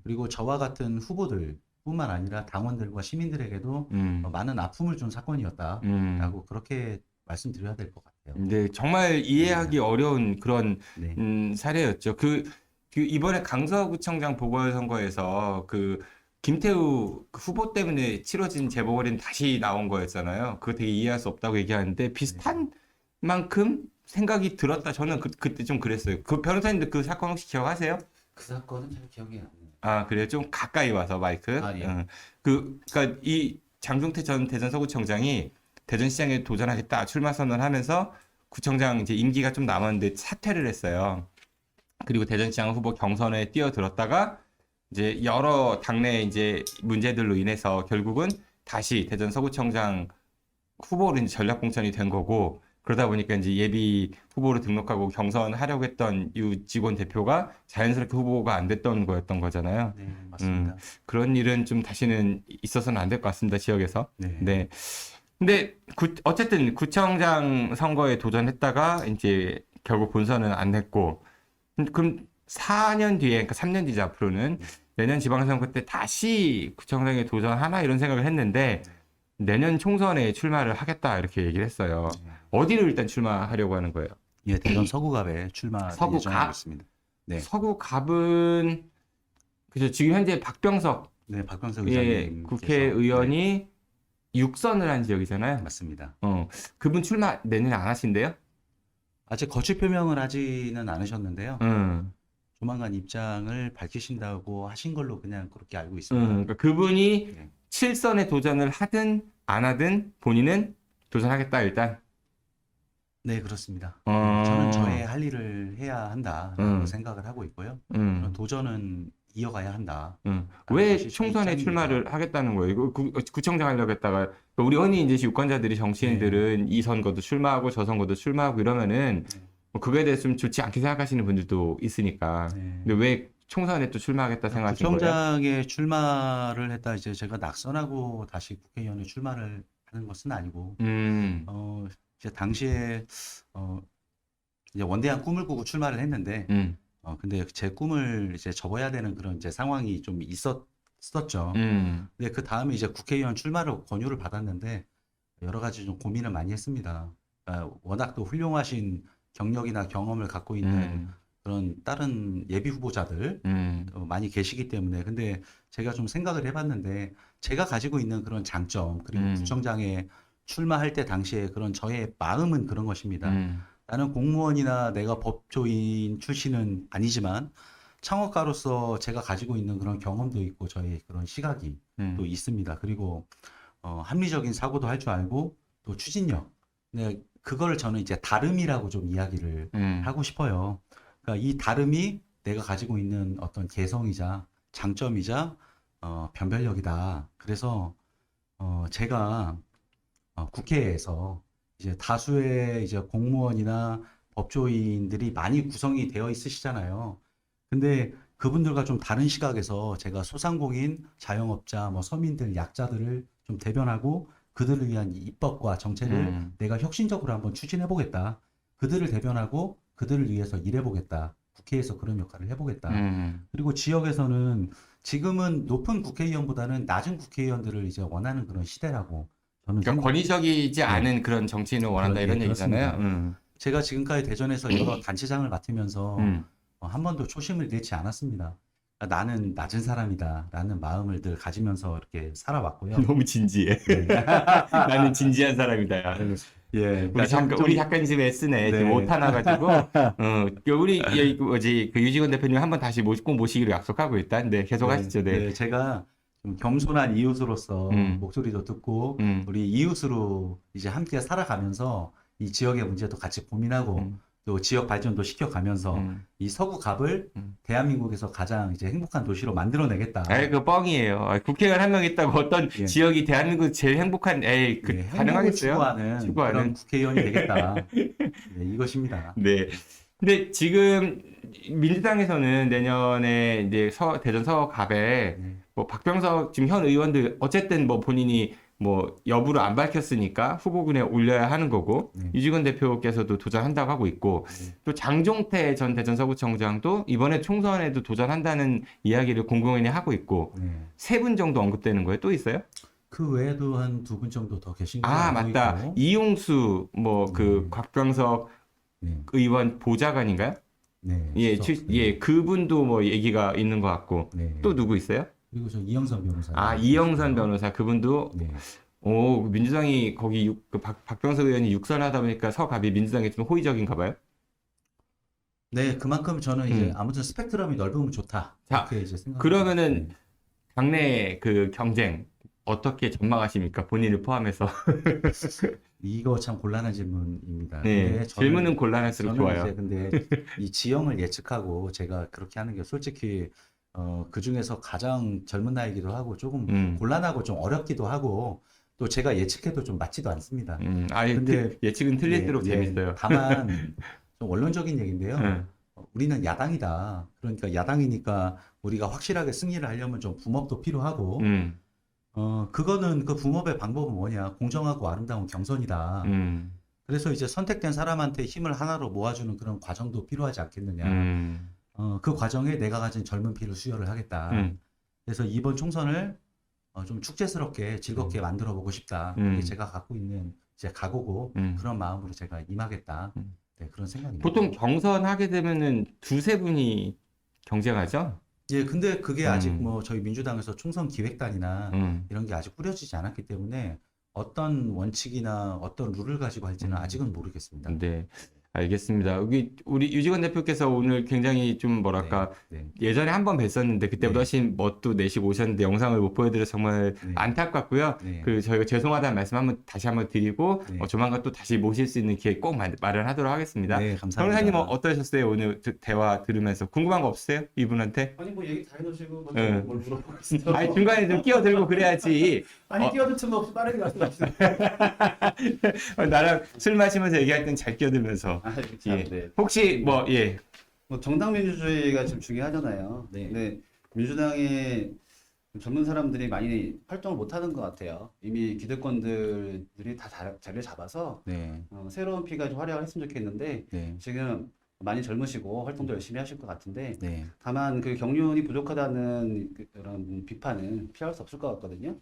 그리고 저와 같은 후보들뿐만 아니라 당원들과 시민들에게도 많은 아픔을 준 사건이었다라고 그렇게 말씀드려야 될 것 같아요. 네, 정말 이해하기 어려운 그런 네. 사례였죠. 그 이번에 강서구청장 보궐선거에서 그 김태우 그 후보 때문에 치러진 재보궐은 다시 나온 거였잖아요. 그거 되게 이해할 수 없다고 얘기하는데 비슷한 만큼 생각이 들었다. 저는 그때 좀 그랬어요. 그 변호사님들 그 사건 혹시 기억하세요? 그 사건은 잘 기억이 안 나요. 아, 그래요? 좀 가까이 와서 마이크. 아, 예. 그러니까 이 장종태 전 대전 서구청장이 대전시장에 도전하겠다 출마 선언하면서 구청장 이제 임기가 좀 남았는데 사퇴를 했어요. 그리고 대전시장 후보 경선에 뛰어들었다가 이제 여러 당내 이제 문제들로 인해서 결국은 다시 대전 서구청장 후보로 이제 전략 공천이 된 거고, 그러다 보니까 이제 예비 후보로 등록하고 경선하려고 했던 유직원 대표가 자연스럽게 후보가 안 됐던 거였던 거잖아요. 네, 맞습니다. 그런 일은 좀 다시는 있어서는 안 될 것 같습니다, 지역에서. 네. 네. 근데 어쨌든 구청장 선거에 도전했다가 이제 결국 본선은 안 냈고, 그럼 4년 뒤에, 그러니까 3년 뒤죠, 앞으로는 내년 지방선거 때 다시 구청장에 도전하나 이런 생각을 했는데 내년 총선에 출마를 하겠다 이렇게 얘기를 했어요. 어디를 일단 출마하려고 하는 거예요? 예, 대전 서구갑에 출마 서구갑? 예정하고 있습니다. 네. 서구갑은 그죠, 지금 현재 박병석 네, 박광석 예, 의장님 국회의원이 육선을 한 지역이잖아요. 맞습니다. 그분 출마 내년에 안 하신대요? 아직 거취 표명을 하지는 않으셨는데요. 응. 조만간 입장을 밝히신다고 하신 걸로 그냥 그렇게 알고 있습니다. 그러니까 그분이 네. 7선에 도전을 하든 안 하든 본인은 도전하겠다 일단. 네, 그렇습니다. 어. 저는 저의 할 일을 해야 한다라고 생각을 하고 있고요. 그런 음. 도전은 이어가야 한다. 왜 것이 총선에 입장입니다. 출마를 하겠다는 거예요? 이거 구청장 하려고 했다가 우리 흔히 이제 유권자들이 정치인들은 이 선거도 출마하고 저 선거도 출마하고 이러면은 네. 뭐 그거에 대해서 좀 좋지 않게 생각하시는 분들도 있으니까. 네. 근데 왜 총선에 또 출마하겠다 생각하신 거예요? 구청장에 출마를 했다 이제 제가 낙선하고 다시 국회의원에 출마를 하는 것은 아니고 이제 당시에 이제 원대한 꿈을 꾸고 출마를 했는데 근데 제 꿈을 이제 접어야 되는 그런 이제 상황이 좀 있었죠. 근데 그 다음에 이제 국회의원 출마를 권유를 받았는데 여러 가지 좀 고민을 많이 했습니다. 워낙 또 훌륭하신 경력이나 경험을 갖고 있는 그런 다른 예비 후보자들 많이 계시기 때문에 근데 제가 좀 생각을 해봤는데 제가 가지고 있는 그런 장점 그리고 구청장에 출마할 때 당시에 그런 저의 마음은 그런 것입니다. 나는 공무원이나 내가 법조인 출신은 아니지만 창업가로서 제가 가지고 있는 그런 경험도 있고 저의 그런 시각이 또 있습니다. 그리고 합리적인 사고도 할 줄 알고 또 추진력. 네, 그걸 저는 이제 다름이라고 좀 이야기를 하고 싶어요. 그러니까 이 다름이 내가 가지고 있는 어떤 개성이자 장점이자 변별력이다. 그래서 제가 국회에서 이제 다수의 이제 공무원이나 법조인들이 많이 구성이 되어 있으시잖아요. 근데 그분들과 좀 다른 시각에서 제가 소상공인, 자영업자, 뭐 서민들, 약자들을 좀 대변하고 그들을 위한 입법과 정책을 내가 혁신적으로 한번 추진해 보겠다. 그들을 대변하고 그들을 위해서 일해 보겠다. 국회에서 그런 역할을 해 보겠다. 그리고 지역에서는 지금은 높은 국회의원보다는 낮은 국회의원들을 이제 원하는 그런 시대라고 저는 그러니까 권위적이지 않은 그런 정치인을 원한다 이런 얘기잖아요. 제가 지금까지 대전에서 여러 단체장을 맡으면서 한 번도 초심을 잃지 않았습니다. 나는 낮은 사람이다 라는 마음을 늘 가지면서 이렇게 살아왔고요. 너무 진지해. 네. 나는 진지한 사람이다. 야. 예, 우리 작가님 집에 쓰네. 네. 지금 오타 나가지고. 우리 그 유직원 대표님 한번 다시 꼭 모시기로 약속하고 일단 네 계속 하시죠. 네. 제가 좀 겸손한 이웃으로서 음. 목소리도 듣고 음. 우리 이웃으로 이제 함께 살아가면서 이 지역의 문제도 같이 고민하고 또 지역 발전도 시켜가면서 이 서구갑을 대한민국에서 가장 이제 행복한 도시로 만들어내겠다. 에이, 그 뻥이에요. 국회의원 한 명 있다고 어떤 예. 지역이 대한민국 제일 행복한, 행복을 가능하겠어요? 추구하는 그런 국회의원이 되겠다. 네, 이것입니다. 네. 근데 지금 민주당에서는 내년에 이제 대전 서갑에 네. 뭐 박병석 지금 현 의원들 어쨌든 뭐 본인이 뭐 여부를 안 밝혔으니까 후보군에 올려야 하는 거고 유직원 대표께서도 도전한다고 하고 있고 또 장종태 전 대전 서구청장도 이번에 총선에도 도전한다는 이야기를 공공연히 하고 있고 세 분 정도 언급되는 거예요. 또 있어요? 그 외에도 한 2분 정도 더 계신 걸로 아, 알고 맞다. 있고. 이용수 뭐 그 곽병석 네. 의원 보좌관인가요? 네. 예, 수석. 예, 그분도 뭐 얘기가 있는 것 같고 네. 또 누구 있어요? 그리고 저 이영선 변호사. 아, 이영선 변호사 그분도 네. 오, 민주당이 거기 박병석 의원이 육선하다 보니까 서갑이 민주당에 좀 호의적인가 봐요. 네, 그만큼 저는 이제 아무튼 스펙트럼이 넓으면 좋다. 자, 이렇게 이제 생각. 그러면은 당내 그 경쟁 어떻게 전망하십니까? 본인을 포함해서. 이거 참 곤란한 질문입니다. 네, 근데 질문은 곤란할수록 저는 좋아요. 이제 근데 이 지형을 예측하고 제가 그렇게 하는 게 솔직히 그 중에서 가장 젊은 나이기도 하고 조금 곤란하고 좀 어렵기도 하고 또 제가 예측해도 좀 맞지도 않습니다. 아예 근데 예측은 틀릴수록 예, 재밌어요. 다만 좀 원론적인 얘기인데요. 응. 우리는 야당이다. 그러니까 야당이니까 우리가 확실하게 승리를 하려면 좀 붐업도 필요하고 그거는 그 붐업의 방법은 뭐냐? 공정하고 아름다운 경선이다. 그래서 이제 선택된 사람한테 힘을 하나로 모아주는 그런 과정도 필요하지 않겠느냐. 그 과정에 내가 가진 젊은 피를 수여를 하겠다. 그래서 이번 총선을 좀 축제스럽게 즐겁게 만들어 보고 싶다. 이게 제가 갖고 있는 이제 각오고 그런 마음으로 제가 임하겠다. 네, 그런 생각입니다. 보통 경선하게 되면은 두세 분이 경쟁하죠? 예, 근데 그게 아직 뭐 저희 민주당에서 총선 기획단이나 음. 이런 게 아직 꾸려지지 않았기 때문에 어떤 원칙이나 어떤 룰을 가지고 할지는 아직은 모르겠습니다. 네, 알겠습니다. 여기 우리 유지건 대표께서 오늘 굉장히 좀 뭐랄까 네. 예전에 한 번 뵀었는데 그때보다 네. 훨씬 멋도 내시고 오셨는데 영상을 못 보여드려서 정말 네. 안타깝고요. 네. 그 저희가 죄송하다는 말씀 한번 다시 한번 드리고 네. 조만간 또 다시 모실 수 있는 기회 꼭 마련하도록 하겠습니다. 네, 감사합니다. 변호사님 어떠셨어요? 오늘 대화 들으면서 궁금한 거 없으세요? 이분한테? 아니 뭐 얘기 다 해놓으시고 뭐 네. 뭘 물어보겠어요. 아니 중간에 좀 끼어들고 그래야지. 아니 끼어들 틈도 없이 빠르게 말씀하시네. 나랑 술 마시면서 얘기할 땐 잘 끼어들면서. 아, 참, 예. 네. 혹시 뭐 정당 민주주의가 지금 중요하잖아요. 네. 근데 민주당의 젊은 사람들이 많이 활동을 못 하는 것 같아요. 이미 기득권들이 다 자리를 잡아서 네, 새로운 피가 좀 활약을 했으면 좋겠는데 네, 지금 많이 젊으시고 활동도 열심히 하실 것 같은데 네, 다만 그 경륜이 부족하다는 그런 비판은 피할 수 없을 것 같거든요.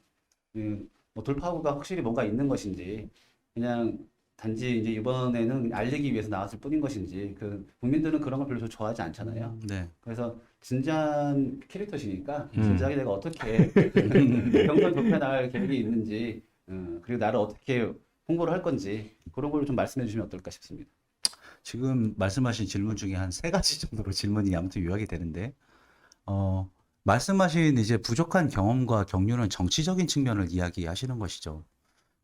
뭐 돌파구가 확실히 뭔가 있는 것인지 그냥 단지 이제 이번에는 알리기 위해서 나왔을 뿐인 것인지 그 국민들은 그런 걸 별로 좋아하지 않잖아요. 네. 그래서 진지한 캐릭터시니까 진지하게 내가 어떻게 경선 좁혀 나갈 계획이 있는지 그리고 나를 어떻게 홍보를 할 건지 그런 걸 좀 말씀해 주시면 어떨까 싶습니다. 지금 말씀하신 질문 중에 한 3가지 정도로 질문이 아무튼 요약이 되는데, 말씀하신 이제 부족한 경험과 경륜은 정치적인 측면을 이야기하시는 것이죠.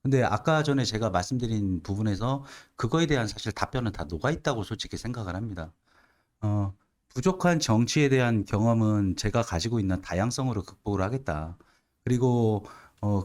근데 아까 전에 제가 말씀드린 부분에서 그거에 대한 사실 답변은 다 녹아 있다고 솔직히 생각을 합니다. 부족한 정치에 대한 경험은 제가 가지고 있는 다양성으로 극복을 하겠다. 그리고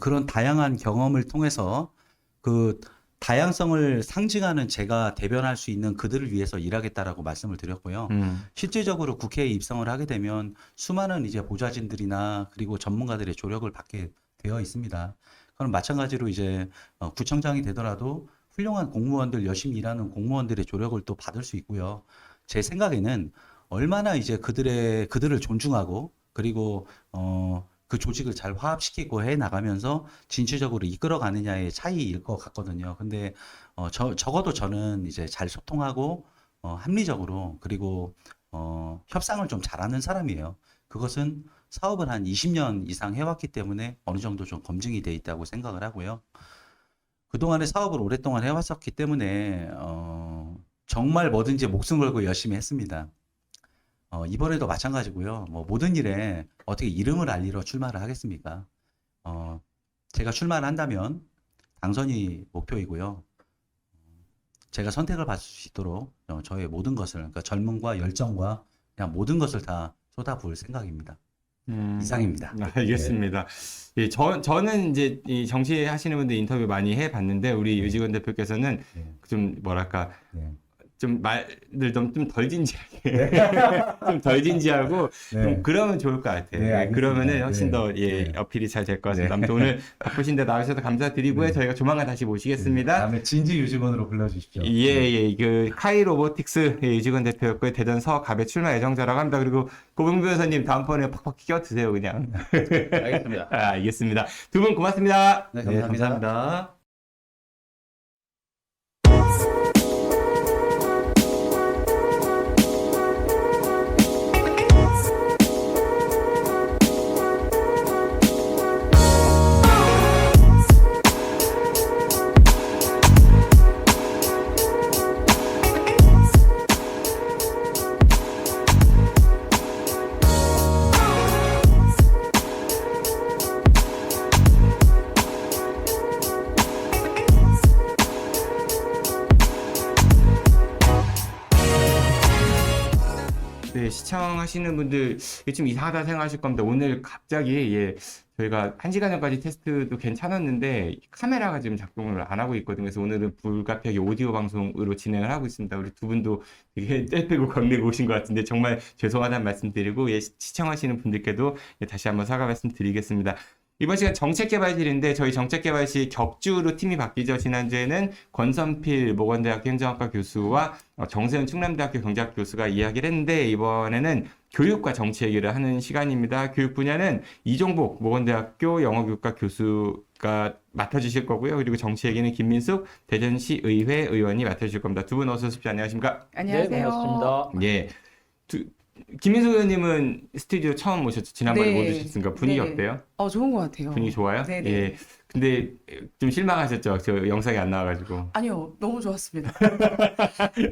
그런 다양한 경험을 통해서 그 다양성을 상징하는 제가 대변할 수 있는 그들을 위해서 일하겠다라고 말씀을 드렸고요. 실질적으로 국회에 입성을 하게 되면 수많은 이제 보좌진들이나 그리고 전문가들의 조력을 받게 되어 있습니다. 그럼 마찬가지로 이제 구청장이 되더라도 훌륭한 공무원들, 열심히 일하는 공무원들의 조력을 또 받을 수 있고요. 제 생각에는 얼마나 이제 그들을 존중하고 그리고 그 조직을 잘 화합시키고 해 나가면서 진취적으로 이끌어 가느냐의 차이일 것 같거든요. 근데 적어도 저는 이제 잘 소통하고 합리적으로 그리고 협상을 좀 잘하는 사람이에요. 그것은 사업을 한 20년 이상 해왔기 때문에 어느 정도 좀 검증이 돼 있다고 생각을 하고요. 그동안에 사업을 오랫동안 해왔었기 때문에 정말 뭐든지 목숨 걸고 열심히 했습니다. 이번에도 마찬가지고요. 뭐 모든 일에 어떻게 이름을 알리러 출마를 하겠습니까? 제가 출마를 한다면 당선이 목표이고요. 제가 선택을 받을 수 있도록 저의 모든 것을, 그러니까 젊음과 열정과 그냥 모든 것을 다 쏟아부을 생각입니다. 이상입니다. 알겠습니다. 예, 저는 이제 이 정치 하시는 분들 인터뷰 많이 해봤는데 우리 유지건 대표께서는 네. 좀 뭐랄까 네. 좀 말들 좀 덜 진지하게 좀 덜 진지하고 좀 그러면 좋을 것 같아요. 네, 알겠습니다. 그러면은 훨씬 더 네. 어필이 잘 될 것 같습니다. 아무튼 오늘 바쁘신데 나와주셔서 감사드리고요. 네. 저희가 조만간 다시 모시겠습니다. 다음에 진지 유직원으로 불러주십시오. 예. 그 카이 로보틱스 유직원 대표였고요. 대전 서갑에 출마 예정자라고 합니다. 그리고 고병규 변호사님 다음번에 팍팍 끼워 드세요, 그냥. 알겠습니다. 알겠습니다. 두 분 고맙습니다. 네, 네, 감사합니다. 감사합니다. 시청하시는 분들 이게 좀 이상하다 생각하실 겁니다. 오늘 갑자기 저희가 1시간 전까지 테스트도 괜찮았는데 카메라가 지금 작동을 안 하고 있거든요. 그래서 오늘은 불가피하게 오디오 방송으로 진행을 하고 있습니다. 우리 두 분도 되게 떼빼고 광내고 오신 것 같은데 정말 죄송하다는 말씀드리고 시청하시는 분들께도 다시 한번 사과 말씀드리겠습니다. 이번 시간 정책개발실인데 저희 정책개발실 격주로 팀이 바뀌죠. 지난주에는 권선필 모건대학교 행정학과 교수와 정세현 충남대학교 경제학 교수가 이야기를 했는데 이번에는 교육과 정치 얘기를 하는 시간입니다. 교육 분야는 이종복 모건대학교 영어교육과 교수가 맡아주실 거고요. 그리고 정치 얘기는 김민숙 대전시 의회 의원이 맡아주실 겁니다. 두 분 어서 오십시오. 안녕하십니까? 안녕하세요. 네, 반갑습니다. 예. 김민숙 의원님은 스튜디오 처음 오셨죠? 지난번에 네. 못 오셨으니까 분위기 네. 어때요? 좋은 것 같아요. 분위기 좋아요? 네네. 예. 근데 좀 실망하셨죠? 저 영상이 안 나와가지고. 아니요, 너무 좋았습니다.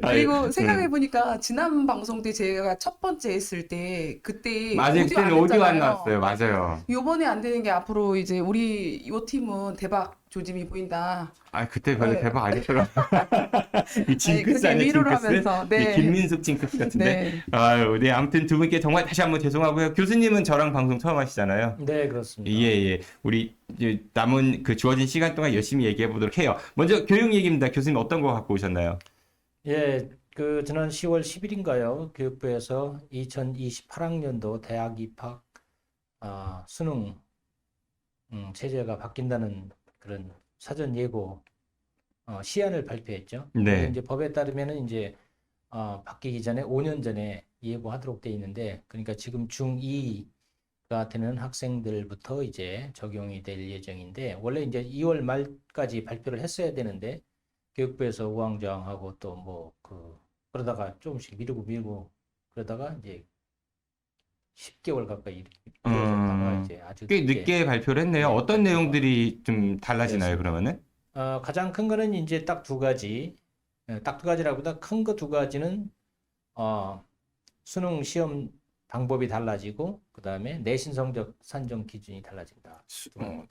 아니, 그리고 생각해보니까 지난 방송 때 제가 첫 번째 했을 때 그때 맞아요. 그때는 오디오 안 됐잖아요. 나왔어요. 맞아요. 요번에 안 되는 게 앞으로 이제 우리 요 팀은 대박 조짐이 보인다. 아, 그때 별로 네. 대박 아니더라고. 이 징크스 그렇게 아니야, 위로를 징크스? 하면서. 네. 이 김민숙 징크스 같은데? 네. 아유, 네. 아무튼 두 분께 정말 다시 한번 죄송하고요. 교수님은 저랑 방송 처음 하시잖아요. 네, 그렇습니다. 예. 우리 이제 남은 그 주어진 시간 동안 열심히 얘기해 보도록 해요. 먼저 교육 얘기입니다. 교수님 어떤 거 갖고 오셨나요? 예, 그 지난 10월 10일인가요? 교육부에서 2028학년도 대학 입학 수능 체제가 바뀐다는 그런 사전 예고 시안을 발표했죠. 네. 이제 법에 따르면은 이제 바뀌기 전에 5년 전에 예고하도록 돼 있는데, 그러니까 지금 중2가 되는 학생들부터 이제 적용이 될 예정인데, 원래 이제 2월 말까지 발표를 했어야 되는데 교육부에서 우왕좌왕하고 또 뭐 그러다가 조금씩 미루고 그러다가 이제 10개월 가까이 미뤄졌다가 이제 아주 꽤 늦게 발표를 했네요. 네, 어떤 발표가. 내용들이 좀 달라지나요, 그렇습니다. 그러면은? 가장 큰 거는 이제 딱 두 가지. 딱 두 가지라보다 큰 거 두 가지는 수능 시험 방법이 달라지고 그다음에 내신 성적 산정 기준이 달라진다.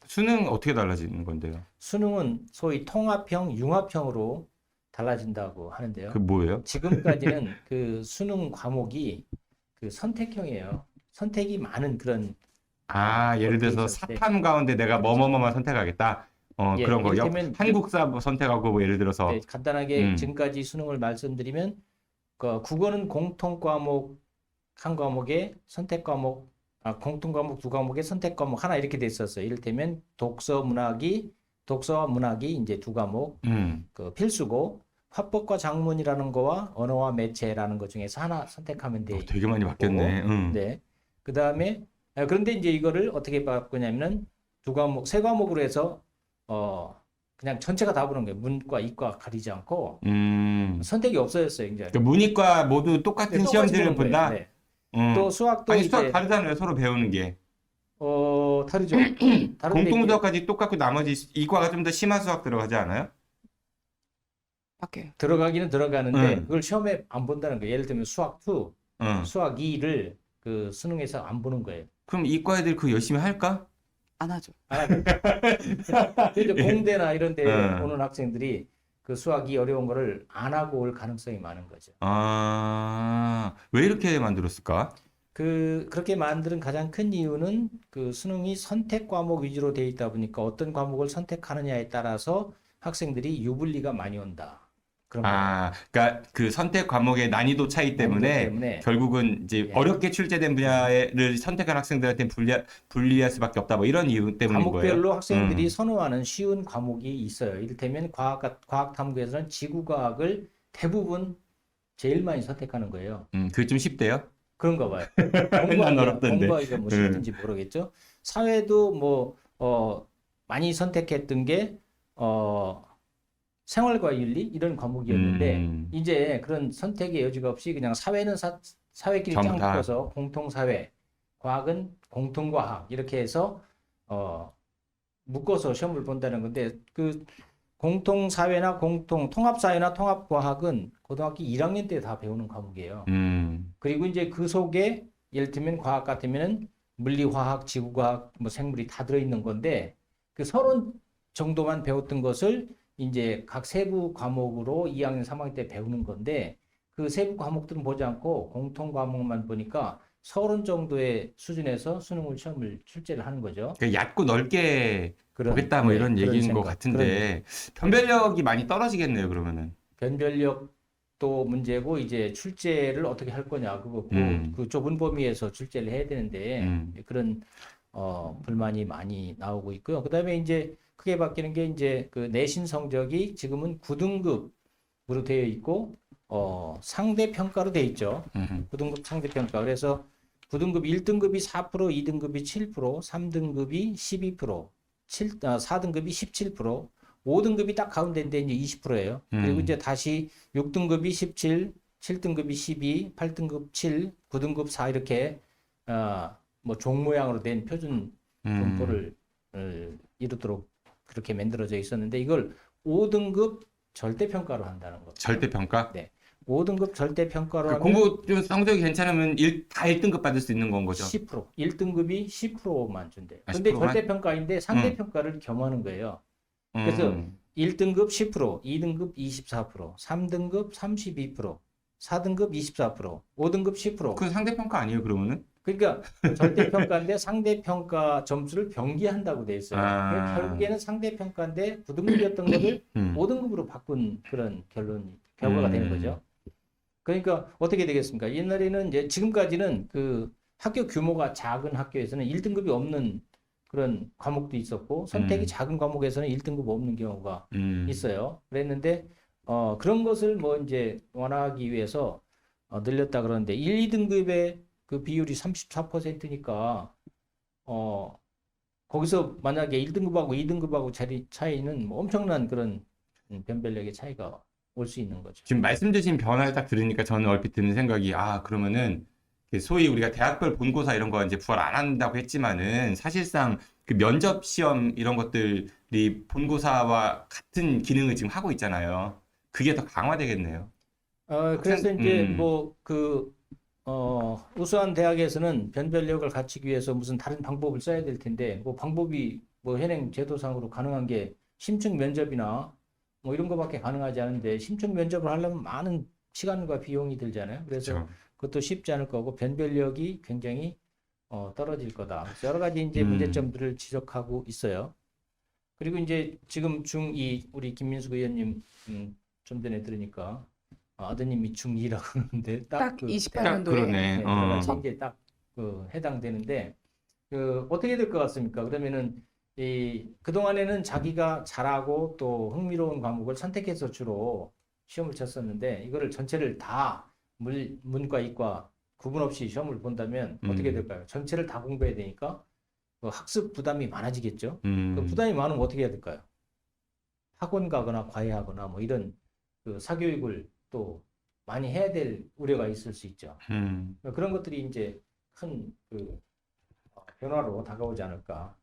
수능 어떻게 달라지는 건데요? 수능은 소위 통합형, 융합형으로 달라진다고 하는데요. 그 뭐예요? 지금까지는 그 수능 과목이 그 선택형이에요. 선택이 많은 그런 예를 들어서 있었을 때. 사탐 가운데 내가 뭐뭐뭐만 선택하겠다. 예, 그런 거. 이를테면 한국사 뭐 선택하고 뭐 예를 들어서 네, 간단하게 음. 지금까지 수능을 말씀드리면 국어는 공통 과목 한 과목에 선택 과목 공통 과목 두 과목에 선택 과목 하나 이렇게 돼 있었어요. 이를테면 독서와 문학이 이제 두 과목 그 필수고 화법과 작문이라는 거와 언어와 매체라는 것 중에서 하나 선택하면 돼. 되게 많이 바뀌었네. 네. 그다음에 그런데 이제 이거를 어떻게 바꾸냐면은 세 과목으로 해서 그냥 전체가 다 보는 거예요. 문과, 이과 가리지 않고 선택이 없어졌어요, 이제. 그러니까 문이과 모두 똑같은 똑같이 시험지를 보는 거예요. 본다. 네. 또 수학도 아니 이제 수학 다르잖아요. 서로 배우는 게. 다르죠. 다른데 공통수학까지 똑같고 나머지 이과가 좀 더 심한 수학 들어가지 않아요? 바뀌어요. 들어가기는 들어가는데 응. 그걸 시험에 안 본다는 거예요. 예를 들면 수학 2, 응. 수학 2를 그 수능에서 안 보는 거예요. 그럼 이과 애들 그거 열심히 할까? 안 하죠. 이제 공대나 이런 데 응. 오는 학생들이 그 수학이 어려운 거를 안 하고 올 가능성이 많은 거죠. 왜 이렇게 만들었을까? 그렇게 만드는 가장 큰 이유는 그 수능이 선택 과목 위주로 되어 있다 보니까 어떤 과목을 선택하느냐에 따라서 학생들이 유불리가 많이 온다. 그런 거예요. 그러니까 그 선택 과목의 난이도 차이 때문에 결국은 이제 예. 어렵게 출제된 분야를 선택한 학생들한테 불리할 수밖에 없다. 뭐 이런 이유 때문인 거예요. 과목별로 학생들이 선호하는 쉬운 과목이 있어요. 이를테면 과학 탐구에서는 지구과학을 대부분 제일 많이 선택하는 거예요. 그게 좀 쉽대요. 그런가 봐요. 난 어렵던데. 공부하기가 뭐 쉽든지 모르겠죠. 사회도 뭐 많이 선택했던 게 생활과 윤리 이런 과목이었는데 이제 그런 선택의 여지가 없이 그냥 사회는 사회끼리 짱 전부 다. 묶어서 공통사회, 과학은 공통과학 이렇게 해서 묶어서 시험을 본다는 건데 그 공통사회나 통합사회나 통합과학은 고등학교 1학년 때 다 배우는 과목이에요. 그리고 이제 그 속에 예를 들면 과학 같으면은 물리, 화학, 지구과학, 뭐 생물이 다 들어있는 건데 그 서론 정도만 배웠던 것을 이제 각 세부 과목으로 2학년, 3학년 때 배우는 건데 그 세부 과목들은 보지 않고 공통 과목만 보니까 서른 정도의 수준에서 수능을 시험을 출제를 하는 거죠. 그러니까 얕고 넓게 그런, 보겠다 뭐 네, 이런 그런 얘기인 것 생각, 같은데 변별력이 많이 떨어지겠네요, 그러면은. 변별력도 문제고 이제 출제를 어떻게 할 거냐 그거고 그 좁은 범위에서 출제를 해야 되는데 그런 불만이 많이 나오고 있고요. 그다음에 이제 크게 바뀌는 게 이제 그 내신 성적이 지금은 9등급으로 되어 있고 상대 평가로 되어 있죠. 9등급 상대 평가. 그래서 9등급 1등급이 4%, 2등급이 7%, 3등급이 12%, 4등급이 17%, 5등급이 딱 가운데인데 이제 20%예요. 그리고 이제 다시 6등급이 17, 7등급이 12, 8등급 7, 9등급 4 이렇게 뭐 종 모양으로 된 표준 분포를 이루도록 그렇게 만들어져 있었는데 이걸 5등급 절대평가로 한다는 거죠. 절대평가? 네. 5등급 절대평가로 그 하면 공부 좀 성적이 괜찮으면 다 1등급 받을 수 있는 건 거죠? 10%, 1등급이 10%만 준대요. 아, 근데 10%만? 절대평가인데 상대평가를 겸하는 거예요. 그래서 1등급 10%, 2등급 24%, 3등급 32%, 4등급 24%, 5등급 10%. 그 상대평가 아니에요, 그러면은? 그러니까 절대평가인데 상대평가 점수를 병기한다고 돼 있어요. 아. 그러니까 결국에는 상대평가인데 9등급이었던 것을 음. 5등급으로 바꾼 그런 결과가 되는 거죠. 그러니까 어떻게 되겠습니까? 옛날에는 이제 지금까지는 그 학교 규모가 작은 학교에서는 1등급이 없는 그런 과목도 있었고 선택이 작은 과목에서는 1등급 없는 경우가 있어요. 그랬는데 그런 것을 뭐 이제 완화하기 위해서 늘렸다 그러는데 1, 2등급의 그 비율이 34%니까 거기서 만약에 1등급하고 2등급하고 차이는 뭐 엄청난 그런 변별력의 차이가 올 수 있는 거죠. 지금 말씀 주신 변화를 딱 들으니까 저는 얼핏 드는 생각이 그러면은 소위 우리가 대학별 본고사 이런 거 이제 부활 안 한다고 했지만은 사실상 그 면접 시험 이런 것들이 본고사와 같은 기능을 지금 하고 있잖아요. 그게 더 강화되겠네요. 그래서 이제 뭐 우수한 대학에서는 변별력을 갖추기 위해서 무슨 다른 방법을 써야 될 텐데 뭐 방법이 뭐 현행 제도상으로 가능한 게 심층 면접이나 뭐 이런 거밖에 가능하지 않은데 심층 면접을 하려면 많은 시간과 비용이 들잖아요. 그래서 그렇죠. 그것도 쉽지 않을 거고 변별력이 굉장히 떨어질 거다. 그래서 여러 가지 이제 문제점들을 지적하고 있어요. 그리고 이제 지금 중2 우리 김민숙 의원님 좀 전에 들으니까 아드님이 중2라고 그러는데 딱 그 28년도에 그러네. 여러 가지 이제 딱 그 해당되는데 그 어떻게 될 것 같습니까? 그러면은 그동안에는 자기가 잘하고 또 흥미로운 과목을 선택해서 주로 시험을 쳤었는데 이거를 전체를 다 문과 이과 구분 없이 시험을 본다면 어떻게 될까요? 전체를 다 공부해야 되니까 그 학습 부담이 많아지겠죠. 그 부담이 많으면 어떻게 해야 될까요? 학원 가거나 과외하거나 뭐 이런 그 사교육을 또 많이 해야 될 우려가 있을 수 있죠. 그런 것들이 이제 큰 그 변화로 다가오지 않을까.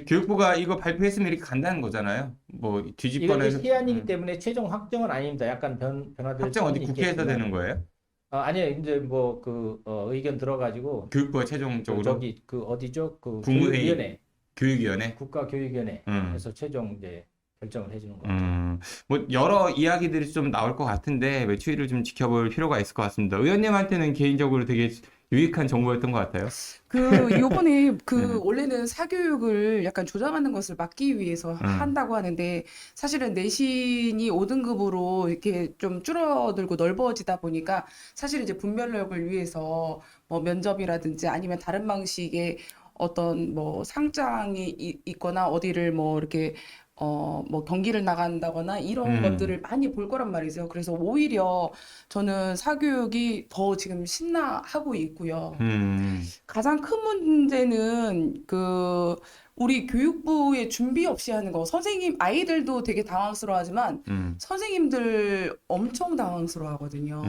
교육부가 이거 발표했으면 이렇게 간다는 거잖아요. 뭐 이건 뒤집거나 이제 시안이기 때문에 최종 확정은 아닙니다. 약간 변화될 확정 어디 수는 국회에서 있겠지만. 되는 거예요? 아니요, 이제 뭐 그 의견 들어가지고 교육부가 최종적으로 저기 그 어디죠? 그 국무회의. 교육위원회, 교육위원회. 국가교육위원회에서 최종 이제 결정을 해주는 거죠. 뭐 여러 이야기들이 좀 나올 것 같은데 추이를 좀 지켜볼 필요가 있을 것 같습니다. 의원님한테는 개인적으로 되게 유익한 정보였던 것 같아요. 요번에 원래는 사교육을 약간 조장하는 것을 막기 위해서 한다고 하는데 사실은 내신이 5등급으로 이렇게 좀 줄어들고 넓어지다 보니까 사실 이제 분별력을 위해서 뭐 면접이라든지 아니면 다른 방식의 어떤 뭐 상장이 있거나 어디를 뭐 이렇게 뭐 경기를 나간다거나 이런 것들을 많이 볼 거란 말이죠. 그래서 오히려 저는 사교육이 더 지금 신나하고 있고요. 가장 큰 문제는 우리 교육부의 준비 없이 하는 거. 아이들도 되게 당황스러워하지만 선생님들 엄청 당황스러워하거든요.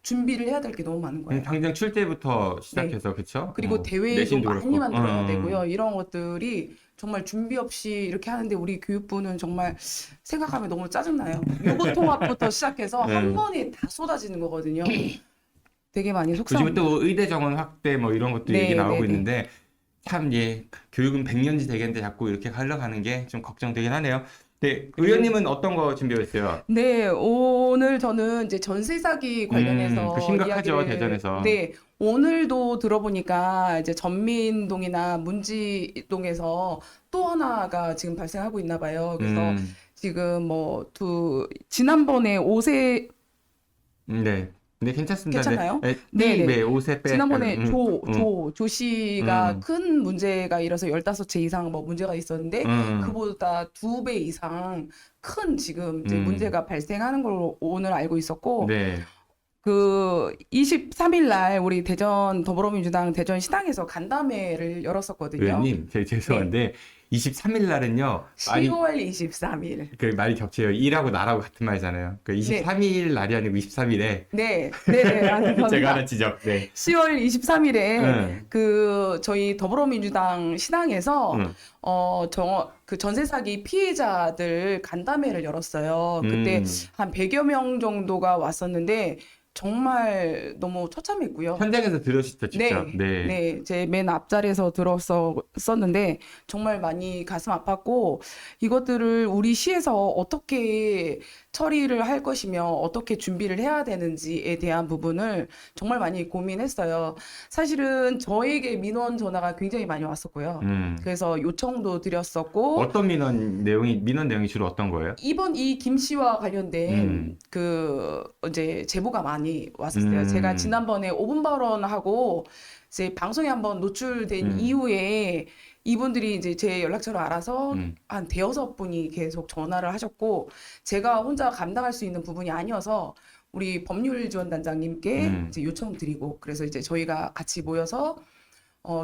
준비를 해야 될 게 너무 많은 거예요. 당장 출제부터 시작해서 그렇죠? 그리고 대회도 내신도 많이 그렇고. 만들어야 되고요. 이런 것들이 정말 준비 없이 이렇게 하는데 우리 교육부는 정말 생각하면 너무 짜증나요. 요거 통합부터 시작해서 한 번에 다 쏟아지는 거거든요. 되게 많이 요즘에 속상합니다. 또 의대 정원 확대 뭐 이런 것도 네, 얘기 나오고 네, 네. 있는데 참 교육은 100년지 되겠는데 자꾸 이렇게 흘러가는 게 좀 걱정되긴 하네요. 네, 의원님은 어떤 거 준비했어요? 네, 오늘 저는 이제 전세 사기 관련해서 그 심각하죠, 이야기를, 대전에서. 네, 오늘도 들어보니까 이제 전민동이나 문지동에서 또 하나가 지금 발생하고 있나 봐요. 그래서 지금 뭐 지난번에 오세 네. 네, 괜찮습니다. 괜찮나요? 네, 네, 네. 네, 옷에 빼. 지난번에 조 씨가 음. 큰 문제가 일어서 15채 이상 뭐 문제가 있었는데 그보다 2배 이상 큰 지금 이제 문제가 발생하는 걸로 오늘 알고 있었고 네. 그 23일 날 우리 대전 더불어민주당 대전 시당에서 간담회를 열었었거든요. 의원님, 죄송한데 23일 날은요. 말이 10월 23일. 그 말이 겹쳐요. 일하고 나라고 같은 말이잖아요. 그 23일 날이 아니고 23일에 네, 네, 아, 제가 감사합니다. 하나 지적. 네. 10월 23일에 네. 그 저희 더불어민주당 시당에서 그 전세 사기 피해자들 간담회를 열었어요. 그때 한 100여 명 정도가 왔었는데 정말 너무 처참했고요. 현장에서 들으셨죠, 직접. 네. 네, 제 맨 앞자리에서 들었었는데 정말 많이 가슴 아팠고 이것들을 우리 시에서 어떻게 처리를 할 것이며 어떻게 준비를 해야 되는지에 대한 부분을 정말 많이 고민했어요. 사실은 저에게 민원 전화가 굉장히 많이 왔었고요. 그래서 요청도 드렸었고 어떤 민원 내용이 주로 어떤 거예요? 이번 이 김 씨와 관련된 그 이제 제보가 많이 왔었어요. 제가 지난번에 5분 발언하고 이제 방송에 한번 노출된 이후에 이분들이 이제 제 연락처를 알아서 한 대여섯 분이 계속 전화를 하셨고 제가 혼자 감당할 수 있는 부분이 아니어서 우리 법률지원단장님께 이제 요청드리고 그래서 이제 저희가 같이 모여서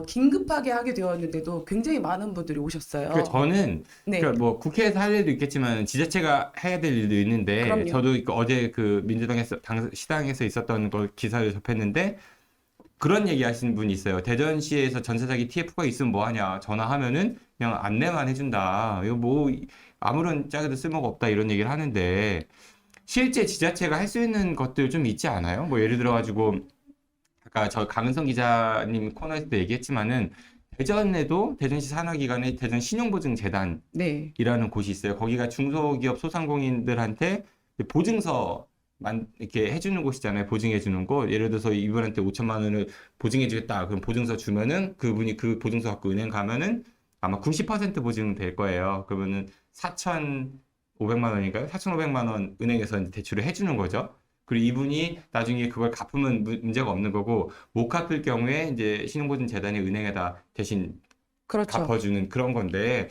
긴급하게 하게 되었는데도 굉장히 많은 분들이 오셨어요. 그러니까 저는 네. 그러니까 뭐 국회에서 할 일도 있겠지만 지자체가 해야 될 일도 있는데 그럼요. 저도 어제 그 민주당에서 시당에서 있었던 걸 기사를 접했는데 그런 얘기 하시는 분이 있어요. 대전시에서 전세 사기 TF가 있으면 뭐 하냐. 전화하면은 그냥 안내만 해준다. 이거 뭐 아무런 짝에도 쓸모가 없다 이런 얘기를 하는데 실제 지자체가 할 수 있는 것들 좀 있지 않아요? 뭐 예를 들어 가지고 아까 저 강은성 기자님 코너에서 도 얘기했지만은 대전에도 대전시 산하기관에 대전 신용보증재단이라는 네. 곳이 있어요. 거기가 중소기업 소상공인들한테 보증서만 이렇게 해주는 곳이잖아요. 보증해주는 곳. 예를 들어서 이분한테 5천만 원을 보증해주겠다. 그럼 보증서 주면은 그분이 그 보증서 갖고 은행 가면은 아마 90% 보증될 거예요. 그러면은 4,500만 원인가요? 4,500만 원 은행에서 이제 대출을 해주는 거죠. 그리고 이분이 나중에 그걸 갚으면 문제가 없는 거고 못 갚을 경우에 이제 신용보증재단이 은행에다 대신 그렇죠. 갚아주는 그런 건데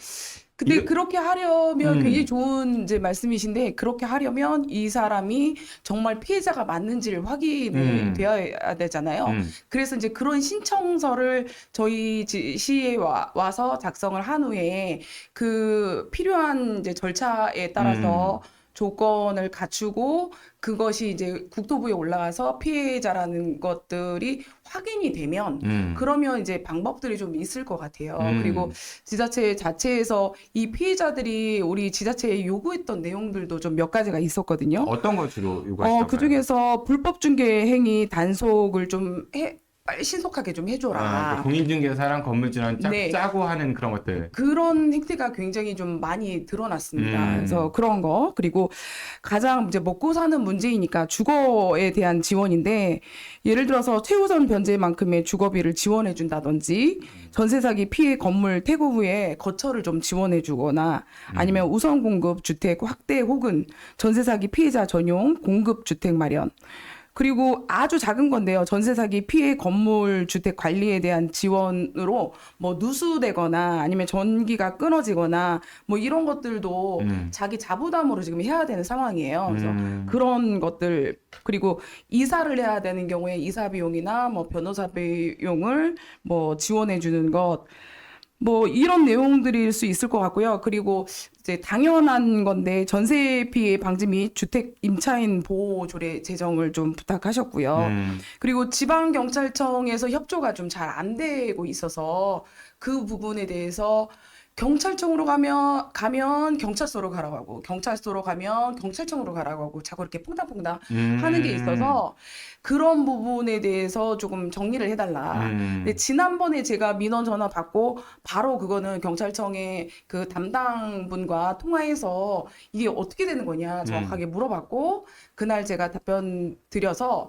근데 이거- 그렇게 하려면 굉장히 좋은 이제 말씀이신데 그렇게 하려면 이 사람이 정말 피해자가 맞는지를 확인이 되어야 되잖아요. 그래서 이제 그런 신청서를 저희 시에 와서 작성을 한 후에 그 필요한 이제 절차에 따라서 조건을 갖추고 그것이 이제 국토부에 올라가서 피해자라는 것들이 확인이 되면 그러면 이제 방법들이 좀 있을 것 같아요. 그리고 지자체 자체에서 이 피해자들이 우리 지자체에 요구했던 내용들도 좀 몇 가지가 있었거든요. 어떤 걸 주로 요구하시던가요? 그중에서 불법 중개 행위 단속을 좀 빨리 신속하게 좀 해줘라. 그 공인중개사랑 건물주랑 네. 짜고 하는 그런 것들. 그런 행태가 굉장히 좀 많이 드러났습니다. 그래서 그런 거 그리고 가장 이제 먹고 사는 문제이니까 주거에 대한 지원인데 예를 들어서 최우선 변제만큼의 주거비를 지원해 준다든지 전세 사기 피해 건물 퇴고 후에 거처를 좀 지원해 주거나 아니면 우선 공급 주택 확대 혹은 전세 사기 피해자 전용 공급 주택 마련. 그리고 아주 작은 건데요. 전세 사기 피해 건물 주택 관리에 대한 지원으로 뭐 누수되거나 아니면 전기가 끊어지거나 뭐 이런 것들도 자기 자부담으로 지금 해야 되는 상황이에요. 그래서 그런 것들 그리고 이사를 해야 되는 경우에 이사 비용이나 뭐 변호사 비용을 뭐 지원해 주는 것 뭐 이런 내용들일 수 있을 것 같고요. 그리고 이제 당연한 건데 전세 피해 방지 및 주택 임차인 보호 조례 제정을 좀 부탁하셨고요. 그리고 지방 경찰청에서 협조가 좀 잘 안 되고 있어서 그 부분에 대해서 경찰청으로 가면 경찰서로 가라고 하고 경찰서로 가면 경찰청으로 가라고 하고 자꾸 이렇게 퐁당퐁당 하는 게 있어서 그런 부분에 대해서 조금 정리를 해달라. 근데 지난번에 제가 민원 전화 받고 바로 그거는 경찰청의 그 담당 분과 통화해서 이게 어떻게 되는 거냐 정확하게 물어봤고 그날 제가 답변 드려서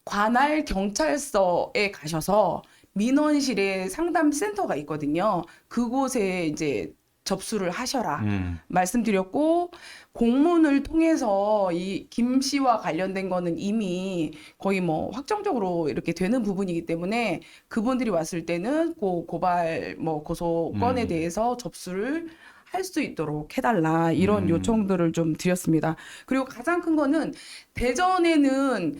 관할 경찰서에 가셔서 민원실에 상담센터가 있거든요. 그곳에 이제 접수를 하셔라 말씀드렸고 공문을 통해서 이 김 씨와 관련된 거는 이미 거의 뭐 확정적으로 이렇게 되는 부분이기 때문에 그분들이 왔을 때는 고발 뭐 고소건에 대해서 접수를 할 수 있도록 해달라 이런 요청들을 좀 드렸습니다. 그리고 가장 큰 거는 대전에는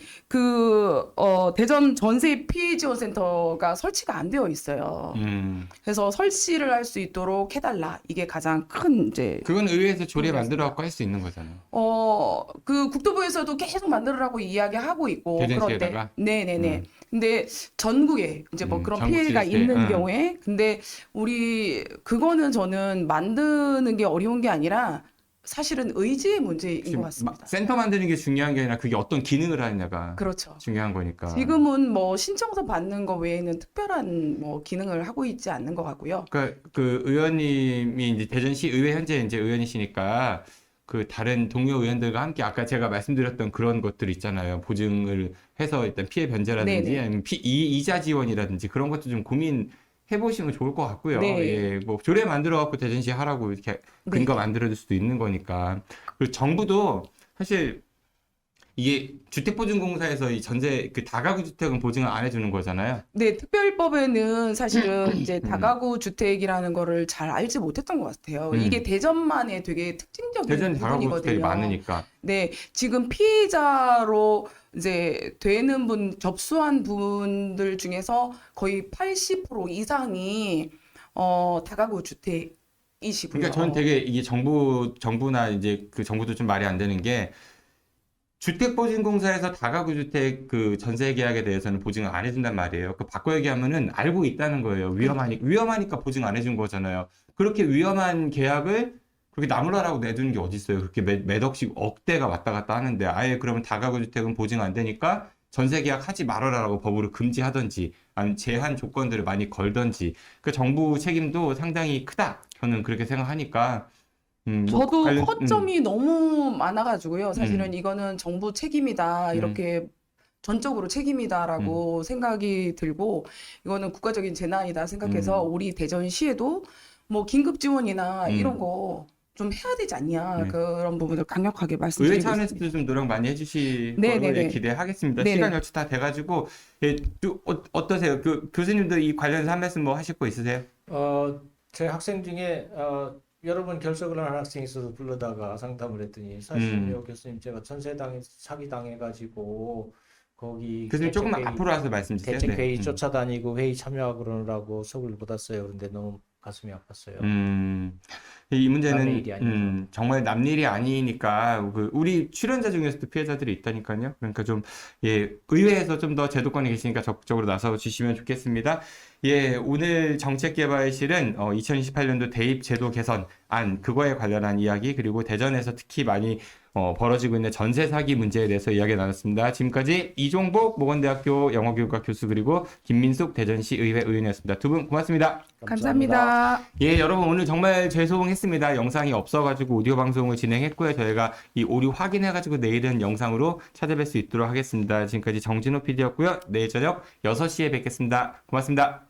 대전 전세 피해 지원 센터가 설치가 안 되어 있어요. 그래서 설치를 할 수 있도록 해달라. 이게 가장 큰 이제 그건 의회에서 조례 만들어 갖고 할 수 있는 거잖아요. 그 국토부에서도 계속 만들으라고 이야기하고 있고 대전시에다가? 네네네. 근데 전국에 이제 뭐 그런 전국 피해가 지자체. 있는 경우에 근데 그거는 저는 만드는 게 어려운 게 아니라 사실은 의지의 문제인 것 같습니다. 센터 만드는 게 중요한 게 아니라 그게 어떤 기능을 하느냐가 그렇죠. 중요한 거니까. 지금은 뭐 신청서 받는 거 외에는 특별한 뭐 기능을 하고 있지 않는 것 같고요. 그러니까 그 의원님이 이제 대전시 의회 현재 이제 의원이시니까 그 다른 동료 의원들과 함께 아까 제가 말씀드렸던 그런 것들 있잖아요. 보증을 해서 일단 피해 변제라든지 네네. 아니면 이자 지원이라든지 그런 것도 좀 고민해 보시면 좋을 것 같고요. 네. 예, 뭐 조례 만들어 갖고 대전시 하라고 이렇게 근거 네. 만들어 줄 수도 있는 거니까. 그리고 정부도 사실 이게 주택보증공사에서 이 전세 그 다가구 주택은 보증을 안 해주는 거잖아요. 네, 특별법에는 사실은 이제 다가구 주택이라는 거를 잘 알지 못했던 것 같아요. 이게 대전만의 되게 특징적인 대전 다가구 주택이 부분이거든요. 많으니까. 네, 지금 피해자로 이제 되는 접수한 분들 중에서 거의 80% 이상이 다가구 주택이시고요. 그러니까 저는 되게 이게 정부나 이제 그 정부도 좀 말이 안 되는 게 주택보증공사에서 다가구 주택 그 전세 계약에 대해서는 보증을 안 해준단 말이에요. 그 바꿔 얘기하면은 알고 있다는 거예요. 위험하니까 보증 안 해준 거잖아요. 그렇게 위험한 계약을 그렇게 나무라라고 내두는 게 어디 있어요? 그렇게 몇 억씩 억대가 왔다 갔다 하는데 아예 그러면 다가구 주택은 보증 안 되니까 전세 계약 하지 말아라라고 법으로 금지하든지 아니면 제한 조건들을 많이 걸든지 그 정부 책임도 상당히 크다. 저는 그렇게 생각하니까. 저도 허점이 너무 많아가지고요. 사실은 이거는 정부 책임이다. 이렇게 전적으로 책임이다라고 생각이 들고 이거는 국가적인 재난이다 생각해서 우리 대전시에도 뭐 긴급 지원이나 이런 거 좀 해야 되지 않냐. 네. 그런 부분을 강력하게 의회 말씀드리고 차원에서도 있습니다. 좀 노력 많이 해주실 네네네. 거로 기대하겠습니다. 네네. 시간 역시 다 돼가지고 예, 어떠세요? 그 교수님도 이 관련해서 한 말씀 뭐 하실 거 있으세요? 제 학생 중에 여러 번 결석을 한 학생이 있어서 불러다가 상담을 했더니 사실요 교수님 제가 전세당해 사기 당해가지고 거기 교수님 조금만 대책회의- 앞으로 와서 말씀 주세요. 대책회의 쫓아다니고 회의 참여하고 그러느라고 서울을 받았어요. 그런데 너무 가슴이 아팠어요. 이 남의 문제는 일이 아니어서. 정말 남 일이 아니니까 우리 출연자 중에서도 피해자들이 있다니까요. 그러니까 좀 의회에서 좀 더 제도권에 계시니까 적극적으로 나서 주시면 좋겠습니다. 오늘 정책개발실은 2028년도 대입 제도 개선안 그거에 관련한 이야기 그리고 대전에서 특히 많이 벌어지고 있는 전세 사기 문제에 대해서 이야기 나눴습니다. 지금까지 이종복 모건대학교 영어교육과 교수 그리고 김민숙 대전시 의회 의원이었습니다. 두 분 고맙습니다. 감사합니다. 여러분 오늘 정말 죄송했습니다. 영상이 없어가지고 오디오 방송을 진행했고요. 저희가 이 오류 확인해가지고 내일은 영상으로 찾아뵐 수 있도록 하겠습니다. 지금까지 정진호 PD였고요. 내일 저녁 6시에 뵙겠습니다. 고맙습니다.